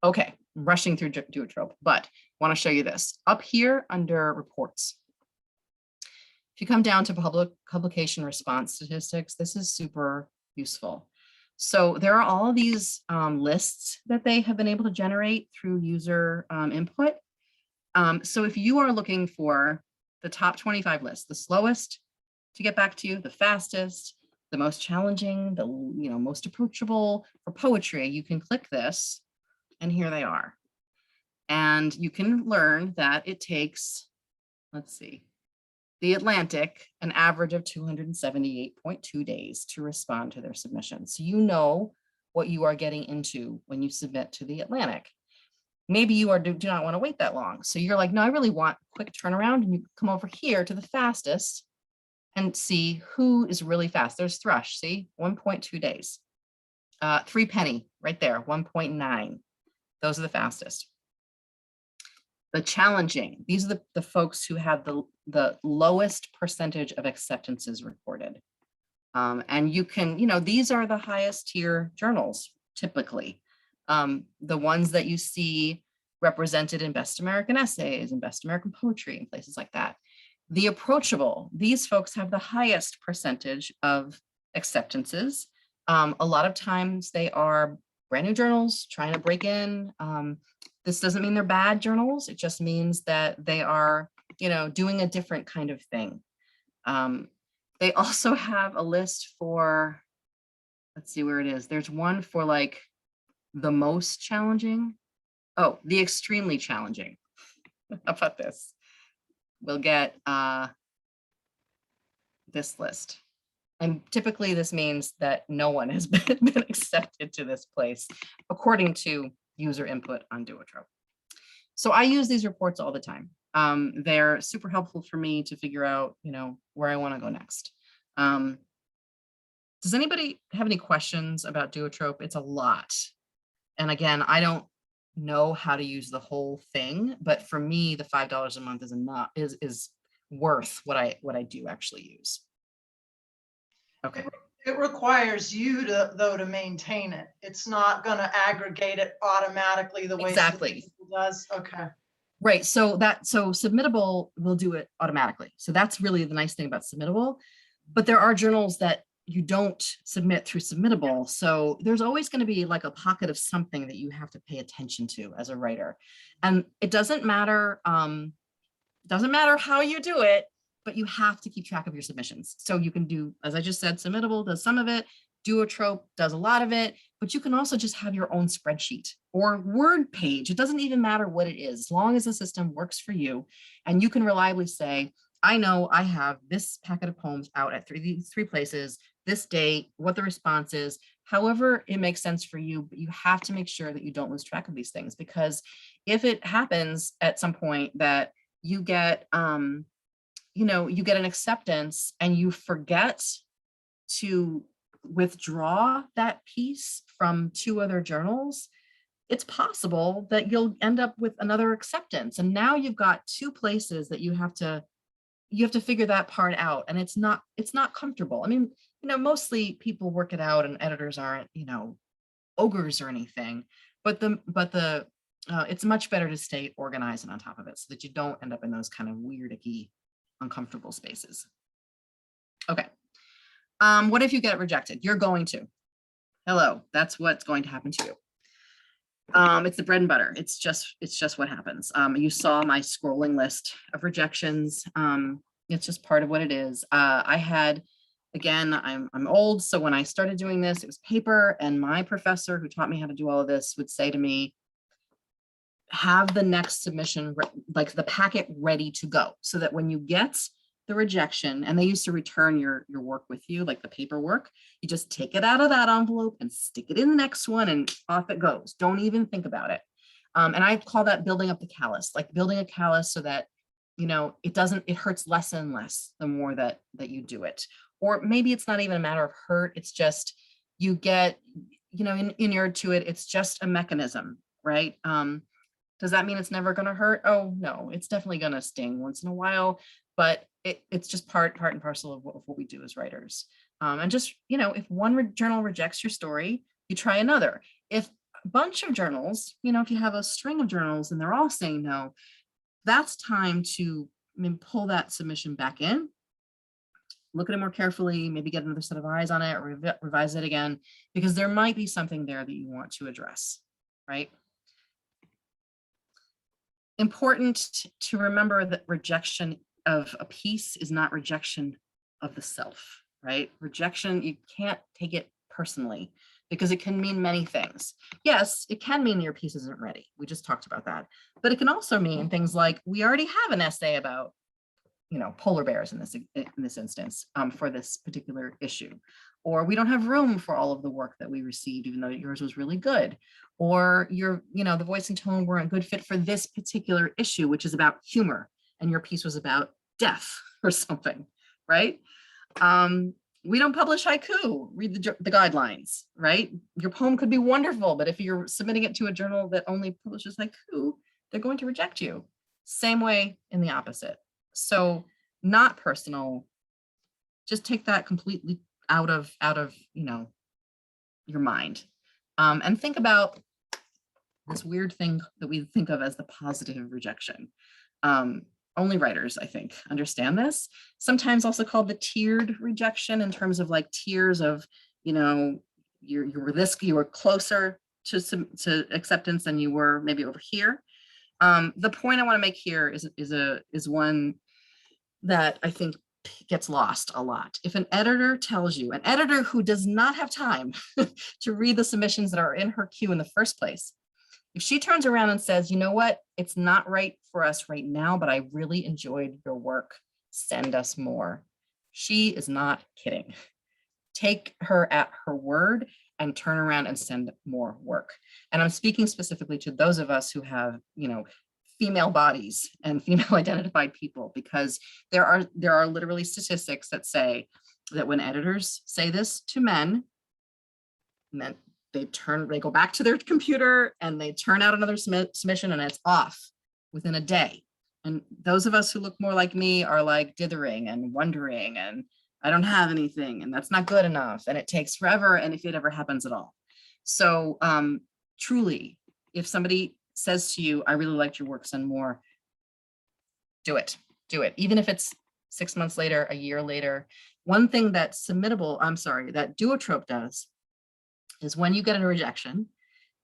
Okay, I'm rushing through Duotrope, but I want to show you this. Up here under reports, if you come down to publication response statistics, this is super useful. So there are all of these lists that they have been able to generate through user input. So if you are looking for the top 25 lists, the slowest to get back to you, the fastest, the most challenging, the most approachable for poetry, you can click this and here they are. And you can learn that it takes, let's see, The Atlantic, an average of 278.2 days to respond to their submission. So you know what you are getting into when you submit to The Atlantic. Maybe you do not want to wait that long. So you're like, no, I really want quick turnaround. And you come over here to the fastest and see who is really fast. There's Thrush, see, 1.2 days. Three Penny, right there, 1.9. Those are the fastest. The challenging, these are the folks who have the lowest percentage of acceptances recorded. And you can, these are the highest tier journals, typically. The ones that you see represented in Best American Essays and Best American Poetry and places like that. The approachable, these folks have the highest percentage of acceptances. A lot of times they are brand new journals trying to break in. This doesn't mean they're bad journals. It just means that they are, doing a different kind of thing. They also have a list for, let's see where it is. There's one for like the most challenging. Oh, the extremely challenging. How about this? We'll get this list. And typically this means that no one has been accepted to this place, according to user input on Duotrope. So I use these reports all the time. They're super helpful for me to figure out, where I want to go next. Does anybody have any questions about Duotrope? It's a lot. And again, I don't know how to use the whole thing, but for me, the $5 a month is worth what I do actually use. Okay. It requires you to maintain it. It's not going to aggregate it automatically the way Exactly it does. Okay. Right. So Submittable will do it automatically. So that's really the nice thing about Submittable. But there are journals that you don't submit through Submittable. So there's always going to be like a pocket of something that you have to pay attention to as a writer. And it doesn't matter how you do it, but you have to keep track of your submissions. So you can do, as I just said, Submittable does some of it, Duotrope does a lot of it, but you can also just have your own spreadsheet or Word page. It doesn't even matter what it is, as long as the system works for you and you can reliably say, I know I have this packet of poems out at these three places, this date, what the response is, however it makes sense for you, but you have to make sure that you don't lose track of these things, because if it happens at some point that you get, you get an acceptance and you forget to withdraw that piece from two other journals, it's possible that you'll end up with another acceptance. And now you've got two places that you have to figure that part out. And it's not comfortable. I mean, mostly people work it out and editors aren't, ogres or anything, but it's much better to stay organized and on top of it so that you don't end up in those kind of weird, icky, uncomfortable spaces. Okay. What if you get rejected? You're going to. Hello, that's what's going to happen to you. It's the bread and butter. It's just what happens. You saw my scrolling list of rejections. It's just part of what it is. I had, again, I'm old, so when I started doing this, it was paper, and my professor who taught me how to do all of this would say to me, have the next submission, like the packet ready to go, so that when you get the rejection, and they used to return your work with you, like the paperwork, you just take it out of that envelope and stick it in the next one, and off it goes. Don't even think about it. And I call that building up the callus, like building a callus so that, it hurts less and less the more that you do it. Or maybe it's not even a matter of hurt. It's just, you get, inured to it. It's just a mechanism, right? Does that mean it's never going to hurt? Oh, no, it's definitely going to sting once in a while, but it's just part and parcel of what we do as writers. And just, if one journal rejects your story, you try another. If a bunch of journals, if you have a string of journals and they're all saying no, that's time to pull that submission back in, look at it more carefully, maybe get another set of eyes on it, or revise it again, because there might be something there that you want to address, right? Important to remember that rejection of a piece is not rejection of the self, right? Rejection, you can't take it personally because it can mean many things. Yes, it can mean your piece isn't ready. We just talked about that. But it can also mean things like, we already have an essay about, polar bears in this instance, for this particular issue. Or we don't have room for all of the work that we received, even though yours was really good. Or the voice and tone weren't a good fit for this particular issue, which is about humor, and your piece was about death or something, right? We don't publish haiku. Read the guidelines, right? Your poem could be wonderful, but if you're submitting it to a journal that only publishes haiku, they're going to reject you. Same way in the opposite. So not personal. Just take that completely out of your mind, and think about this weird thing that we think of as the positive rejection. Only writers, I think, understand this. Sometimes also called the tiered rejection, in terms of like tiers of, you were closer to acceptance than you were maybe over here. The point I want to make here is one that I think gets lost a lot. If an editor tells you, an editor who does not have time to read the submissions that are in her queue in the first place, if she turns around and says, you know what, it's not right for us right now, but I really enjoyed your work, send us more. She is not kidding. Take her at her word and turn around and send more work. And I'm speaking specifically to those of us who have, female bodies and female identified people, because there are literally statistics that say that when editors say this to men, they go back to their computer and they turn out another submission, and it's off within a day. And those of us who look more like me are like dithering and wondering, and I don't have anything, and that's not good enough, and it takes forever, and if it ever happens at all. So truly, if somebody says to you, I really liked your work, send more, do it. Even if it's 6 months later, a year later. One thing that that Duotrope does is when you get a rejection,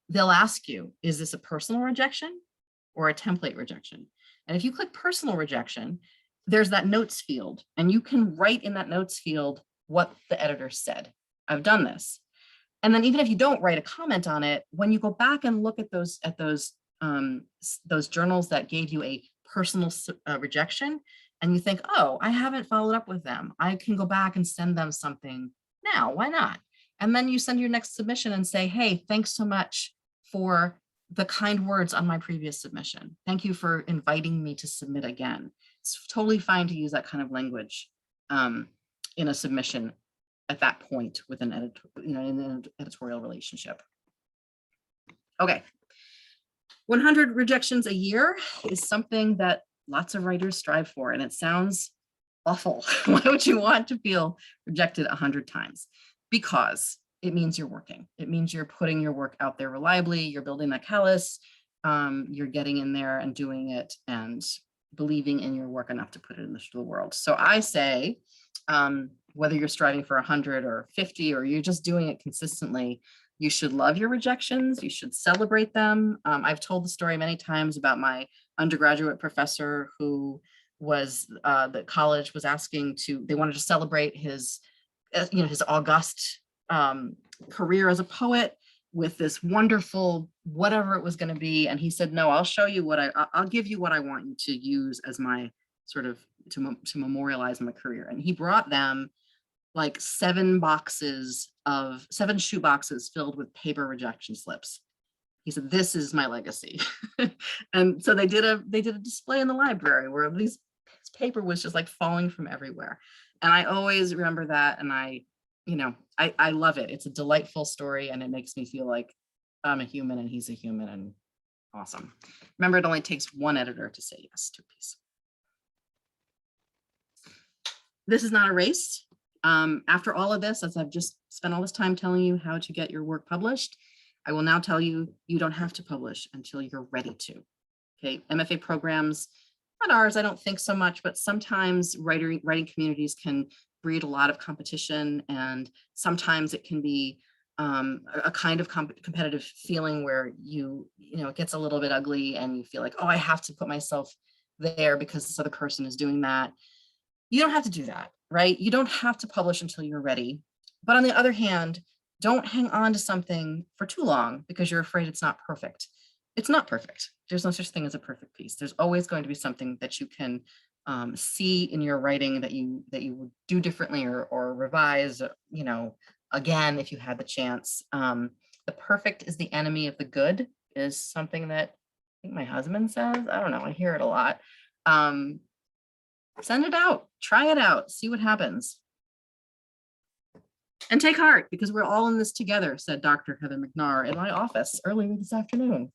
they'll ask you, is this a personal rejection or a template rejection? And if you click personal rejection, there's that notes field, and you can write in that notes field what the editor said. I've done this. And then even if you don't write a comment on it, when you go back and look at those journals that gave you a personal rejection, and you think, oh, I haven't followed up with them, I can go back and send them something now. Why not? And then you send your next submission and say, hey, thanks so much for the kind words on my previous submission. Thank you for inviting me to submit again. It's totally fine to use that kind of language in a submission at that point with an in an editorial relationship. Okay. 100 rejections a year is something that lots of writers strive for, and it sounds awful. Why would you want to feel rejected 100 times? Because it means you're working. It means you're putting your work out there reliably. You're building that callus. You're getting in there and doing it and believing in your work enough to put it in the world. So I say, whether you're striving for 100 or 50, or you're just doing it consistently, you should love your rejections. You should celebrate them. I've told the story many times about my undergraduate professor who was, the college was asking they wanted to celebrate his, his august career as a poet with this wonderful, whatever it was going to be. And he said, no, I'll show you I'll give you what I want you to use as my sort of, to memorialize my career. And he brought them like 7 shoe boxes filled with paper rejection slips. He said, this is my legacy. And so they did a display in the library where this paper was just like falling from everywhere. And I always remember that. And I love it. It's a delightful story, and it makes me feel like I'm a human and he's a human, and awesome. Remember, it only takes one editor to say yes to a piece. This is not a race. After all of this, as I've just spent all this time telling you how to get your work published, I will now tell you, you don't have to publish until you're ready to. Okay, MFA programs, not ours, I don't think so much, but sometimes writing communities can breed a lot of competition, and sometimes it can be a kind of competitive feeling where it gets a little bit ugly, and you feel like, oh, I have to put myself there because this other person is doing that. You don't have to do that, right? You don't have to publish until you're ready. But on the other hand, don't hang on to something for too long because you're afraid it's not perfect. It's not perfect. There's no such thing as a perfect piece. There's always going to be something that you can see in your writing that you would do differently or revise, again, if you had the chance. The perfect is the enemy of the good is something that I think my husband says. I don't know, I hear it a lot. Send it out, try it out, see what happens. And take heart, because we're all in this together, said Dr. Heather McNair in my office earlier this afternoon.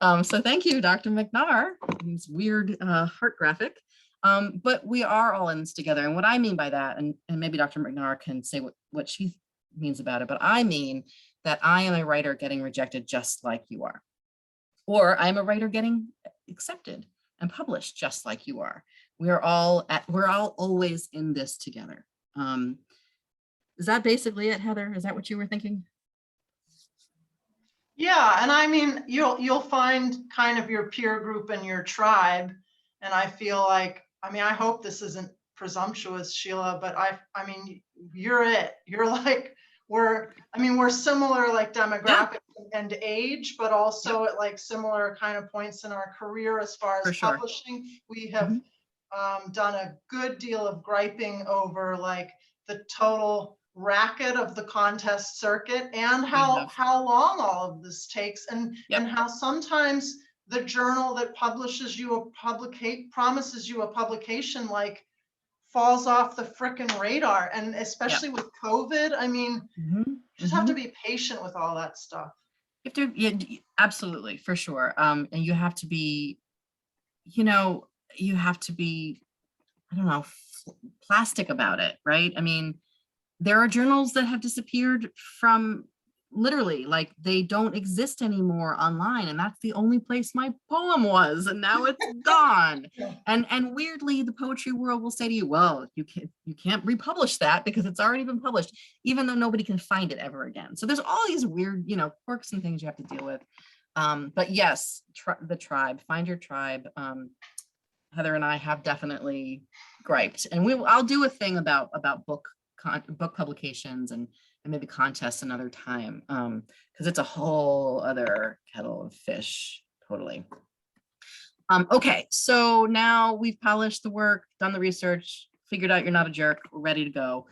So thank you, Dr. McNair, this weird heart graphic. But we are all in this together. And what I mean by that, and maybe Dr. McNair can say what she means about it, but I mean that I am a writer getting rejected just like you are. Or I'm a writer getting accepted and published just like you are. We're all always in this together. Is that basically it, Heather? Is that what you were thinking? Yeah, and I mean, you'll find kind of your peer group and your tribe. And I feel like, I hope this isn't presumptuous, Sheila, but I mean, you're it. You're like, we're similar like demographic and age, but also at like similar kind of points in our career as far as publishing. We have done a good deal of griping over like the total racket of the contest circuit and how long all of this takes, and how sometimes the journal that publishes you promises you a publication like falls off the frickin' radar, and especially with COVID, you just have to be patient with all that stuff. You have to, absolutely, for sure. And you have to be, I don't know, plastic about it, right? There are journals that have disappeared from literally, like they don't exist anymore online, and that's the only place my poem was, and now it's gone. And weirdly, the poetry world will say to you, well, you can't republish that because it's already been published, even though nobody can find it ever again. So there's all these weird, quirks and things you have to deal with. But yes, the tribe, find your tribe. Heather and I have definitely griped, and I'll do a thing about book publications and maybe contests another time, because it's a whole other kettle of fish, totally. Okay, so now we've polished the work, done the research, figured out you're not a jerk, we're ready to go.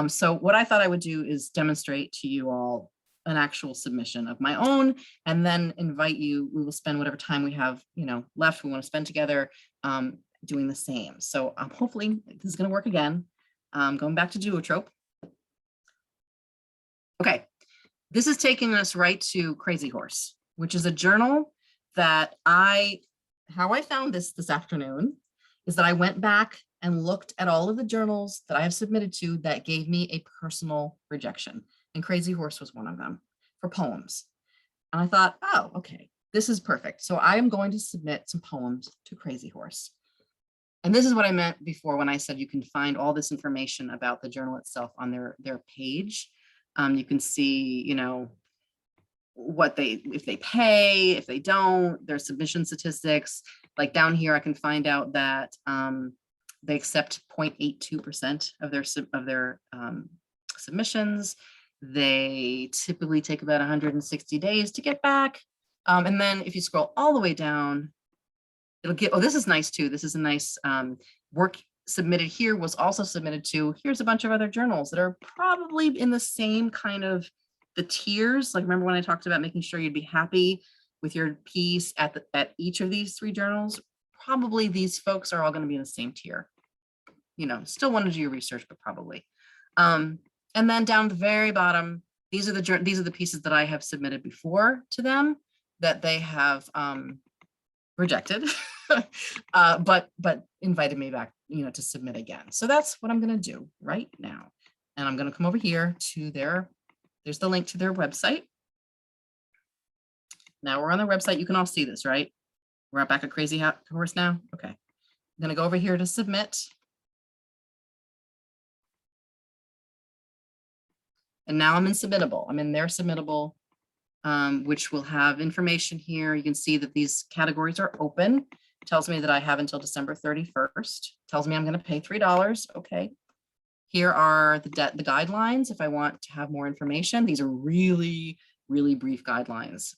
So what I thought I would do is demonstrate to you all an actual submission of my own, and then invite you, we will spend whatever time we have left, we want to spend together doing the same. So hopefully this is going to work again. Going back to duotrope. Okay, this is taking us right to Crazy Horse, which is a journal that how I found this afternoon is that I went back and looked at all of the journals that I have submitted to that gave me a personal rejection. And Crazy Horse was one of them for poems. And I thought, oh, okay, this is perfect. So I am going to submit some poems to Crazy Horse. And this is what I meant before when I said you can find all this information about the journal itself on their page. You can see, you know, what if they pay, if they don't, their submission statistics. Like down here, I can find out that they accept 0.82% of their submissions. They typically take about 160 days to get back. And then if you scroll all the way down, it'll get, oh, this is nice too. This is a nice work submitted here was also submitted to, here's a bunch of other journals that are probably in the same kind of the tiers. Like, remember when I talked about making sure you'd be happy with your piece at each of these 3 journals? Probably these folks are all going to be in the same tier. You know, still want to do your research, but probably. And then down at the very bottom, these are the pieces that I have submitted before to them that they have rejected, but invited me back, you know, to submit again. So that's what I'm going to do right now. And I'm going to come over here to there's the link to their website. Now we're on their website. You can all see this, right? We're back at Crazy Horse now. Okay. I'm going to go over here to submit. And now I'm in submittable. I'm in their submittable, which will have information here. You can see that these categories are open. It tells me that I have until December 31st. Tells me I'm going to pay $3. Okay. Here are the guidelines if I want to have more information. These are really, really brief guidelines.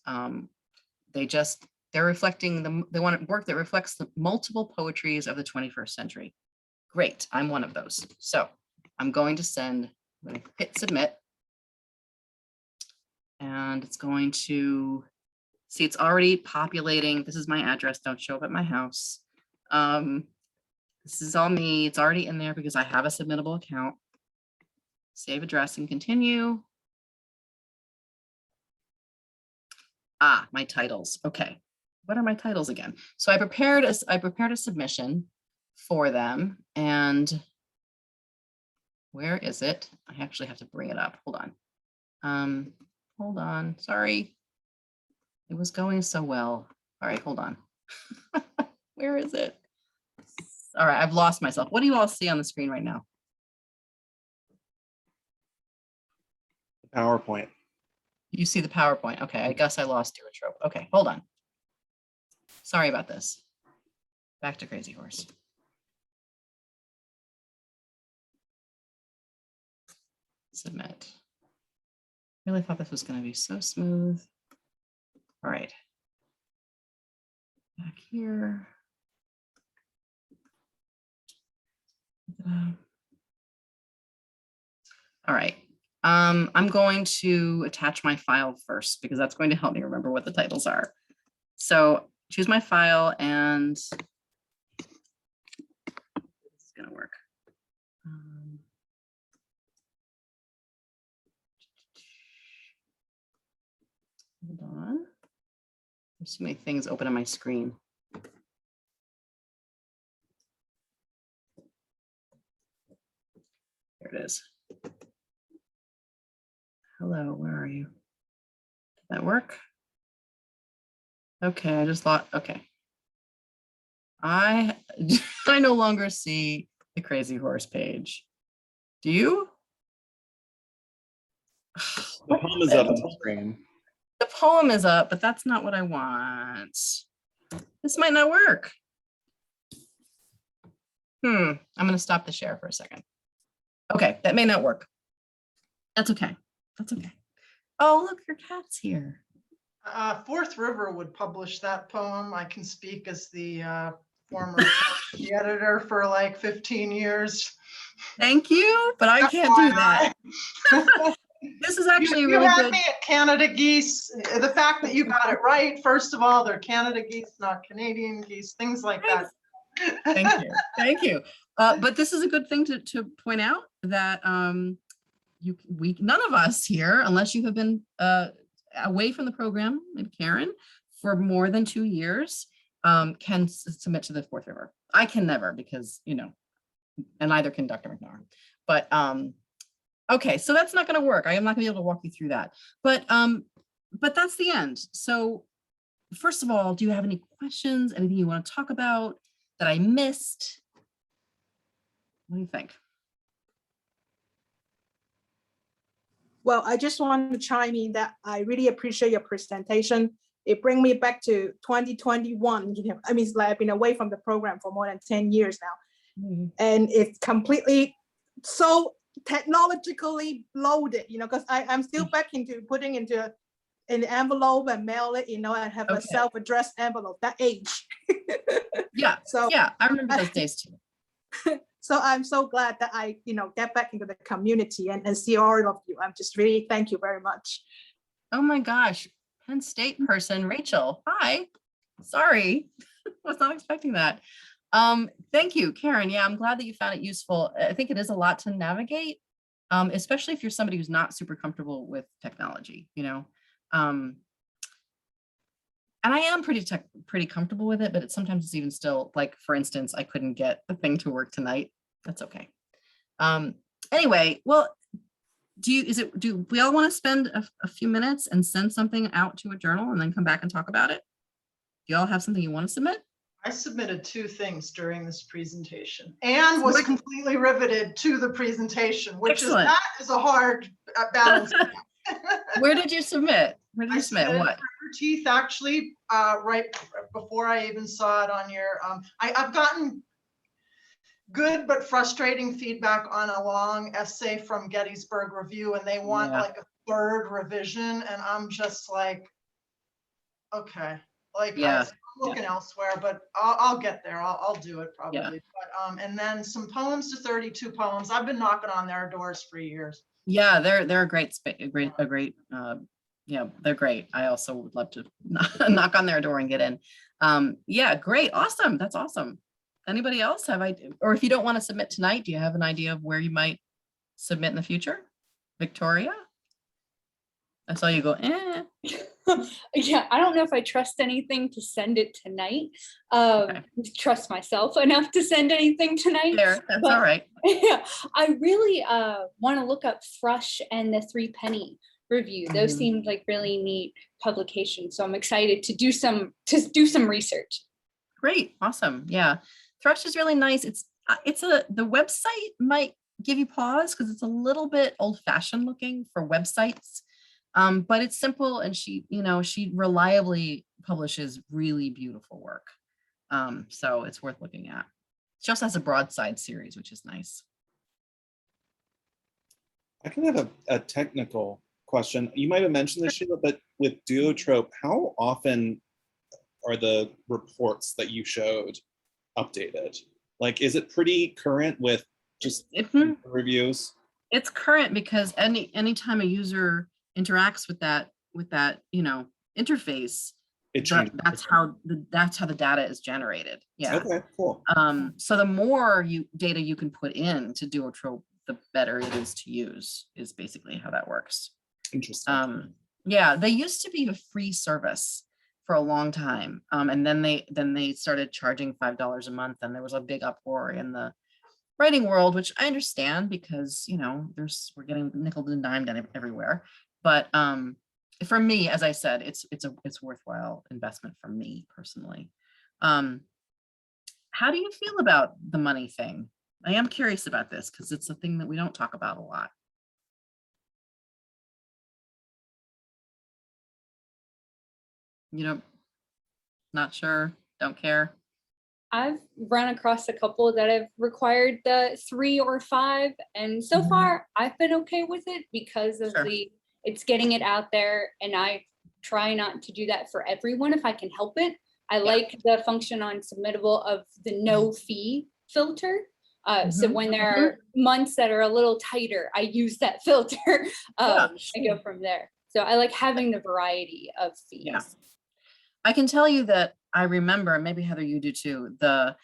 They're reflecting they want work that reflects the multiple poetries of the 21st century. Great, I'm one of those. So I'm going to hit submit. And it's going to see, it's already populating. This is my address. Don't show up at my house. This is all me. It's already in there because I have a submittable account. Save address and continue. Ah, my titles. Okay. What are my titles again? So I prepared a submission for them. And where is it? I actually have to bring it up. Hold on. Hold on. Sorry. It was going so well. All right, hold on. Where is it? All right, I've lost myself. What do you all see on the screen right now? PowerPoint. You see the PowerPoint. Okay, I guess I lost Trope. Okay, hold on. Sorry about this. Back to Crazy Horse. Submit. Really thought this was going to be so smooth. All right. Back here. All right. I'm going to attach my file first because that's going to help me remember what the titles are. So choose my file and this is going to work. Hold on. There's so many things open on my screen. There it is. Hello, where are you? Did that work? Okay, I just thought, okay. I no longer see the Crazy Horse page. Do you? The poem is up on the screen. The poem is up, but that's not what I want. This might not work. I'm going to stop the share for a second. Okay, that may not work. That's okay. That's okay. Oh, look, your cat's here. Fourth River would publish that poem. I can speak as the former the editor for like 15 years. Thank you, but I can't do that. This is actually you really had good. me at Canada geese. The fact that you got it right, first of all, they're Canada geese, not Canadian geese, things like that. Thank you. Thank you. But this is a good thing to point out that none of us here, unless you have been away from the program, maybe Karen, for more than 2 years, can submit to the Fourth River. I can never because, you know, and neither can Dr. McNaughton. But okay, so that's not going to work. I am not going to be able to walk you through that. But that's the end. So first of all, do you have any questions? Anything you want to talk about that I missed? What do you think? Well, I just want to chime in that I really appreciate your presentation. It brings me back to 2021. I mean, it's like I've been away from the program for more than 10 years now. And it's completely so technologically loaded, because I'm still back into putting into an envelope and mail it, and have a self-addressed envelope, that age. Yeah. So yeah, I remember those days too. So I'm so glad that I, get back into the community and see all of you. I'm just really, thank you very much. Oh my gosh, Penn State person, Rachel, hi. Sorry, was not expecting that. Thank you, Karen. Yeah, I'm glad that you found it useful. I think it is a lot to navigate, especially if you're somebody who's not super comfortable with technology, and I am pretty comfortable with it, but sometimes it's even still, like, for instance, I couldn't get the thing to work tonight. That's okay. Anyway, well, do we all want to spend a few minutes and send something out to a journal and then come back and talk about it? Do you all have something you want to submit? I submitted 2 things during this presentation and was completely riveted to the presentation, which that is a hard balance. Where did you submit? Where did you submit? What? Teeth, actually, right before I even saw it on your, I've gotten good but frustrating feedback on a long essay from Gettysburg Review, and they want like a 3rd revision, and I'm just like, okay, like I'm looking elsewhere, but I'll get there. I'll do it probably. But and then some poems to 32 poems. I've been knocking on their doors for years. Yeah, they're a great yeah, they're great. I also would love to knock on their door and get in. Yeah, great, awesome. That's awesome. Anybody else or if you don't want to submit tonight, do you have an idea of where you might submit in the future? Victoria? I saw you go, eh. Yeah, I don't know if I trust anything to send it tonight. Trust myself enough to send anything tonight. There, that's all right. Yeah, I really want to look up Thrush and the 3 Penny Review. Those seemed like really neat publications. So I'm excited to do some research. Great, awesome. Yeah, Thrush is really nice. The website might give you pause because it's a little bit old-fashioned looking for websites. But it's simple, and she reliably publishes really beautiful work. So it's worth looking at. She also has a broadside series, which is nice. I can have a technical question. You might have mentioned this, Sheila, but with Duotrope, how often are the reports that you showed updated? Like, is it pretty current with just reviews? It's current because anytime a user interacts with that interface, that's how the data is generated. Yeah. Okay, cool. So the more data you can put in to Duotrope, the better it is to use, is basically how that works. Interesting. Yeah, they used to be a free service for a long time, and then they started charging $5 a month, and there was a big uproar in the writing world, which I understand because we're getting nickel and dimed everywhere. But for me, as I said, it's worthwhile investment for me personally. How do you feel about the money thing? I am curious about this because it's a thing that we don't talk about a lot. Not sure, don't care. I've run across a couple that have required the 3 or 5, and so far I've been okay with it because of it's getting it out there, and I try not to do that for everyone if I can help it. I like the function on Submittable of the no fee filter. So when there are months that are a little tighter, I use that filter. I go from there. So I like having the variety of fees. Yeah. I can tell you that I remember, and maybe Heather, you do too, the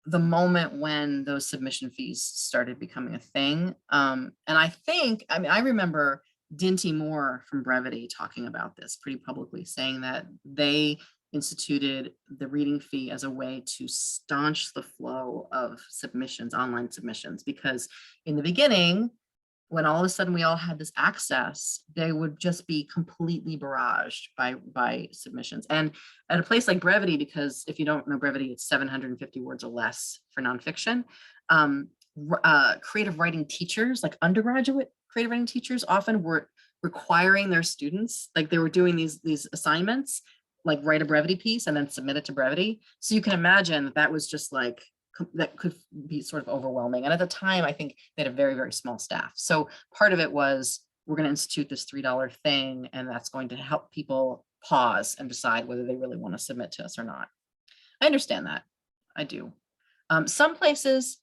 moment when those submission fees started becoming a thing. And I remember Dinty Moore from Brevity talking about this pretty publicly, saying that they instituted the reading fee as a way to staunch the flow of submissions, online submissions, because in the beginning, when all of a sudden we all had this access, they would just be completely barraged by submissions. And at a place like Brevity, because if you don't know Brevity, it's 750 words or less for nonfiction. creative writing teachers, like undergraduate creative writing teachers, often were requiring their students, like they were doing these assignments, like write a brevity piece and then submit it to brevity. So you can imagine that was just like, that could be sort of overwhelming. And at the time, I think they had a very, very small staff. So part of it was, we're going to institute this $3 thing, and that's going to help people pause and decide whether they really want to submit to us or not. I understand that. I do. Some places,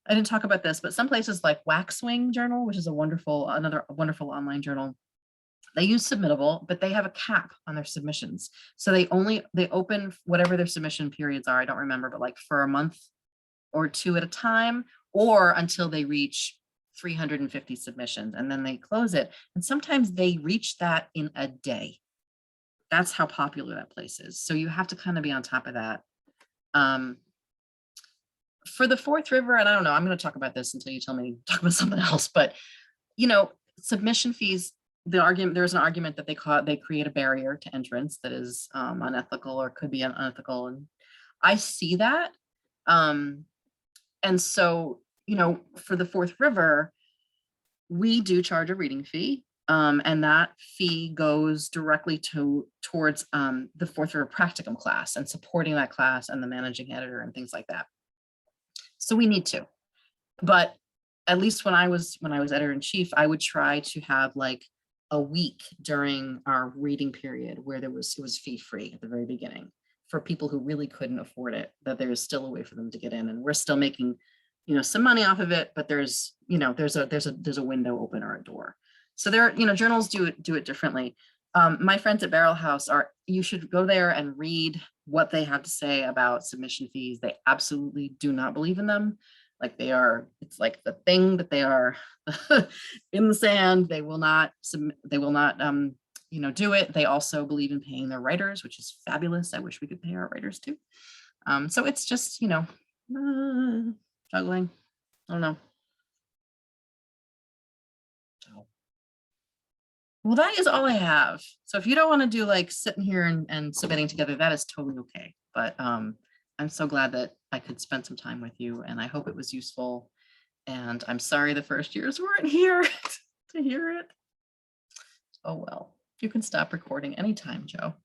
I didn't talk about this, but some places like Waxwing Journal, which is another wonderful online journal, they use Submittable, but they have a cap on their submissions. So they open whatever their submission periods are. I don't remember, but like for a month or two at a time, or until they reach 350 submissions, and then they close it. And sometimes they reach that in a day. That's how popular that place is. So you have to kind of be on top of that. For the Fourth River, and I don't know, I'm going to talk about this until you tell me to talk about something else, but submission fees, there's an argument that they create a barrier to entrance that is unethical or could be unethical. And I see that. And so, for the Fourth River, we do charge a reading fee. And that fee goes directly towards the Fourth River practicum class and supporting that class and the managing editor and things like that. So we need to, but at least when I was editor-in-chief, I would try to have like a week during our reading period where it was fee-free at the very beginning for people who really couldn't afford it, that there is still a way for them to get in, and we're still making, some money off of it, but there's a window open or a door. So there, journals do it differently. My friends at Barrel House you should go there and read what they have to say about submission fees. They absolutely do not believe in them. Like it's like the thing that they are in the sand. They will not do it. They also believe in paying their writers, which is fabulous. I wish we could pay our writers too. So it's just, juggling. I don't know. Well, that is all I have. So if you don't want to do like sitting here and submitting together, that is totally okay. But I'm so glad that I could spend some time with you, and I hope it was useful. And I'm sorry the first years weren't here to hear it. Oh, well, you can stop recording anytime, Joe.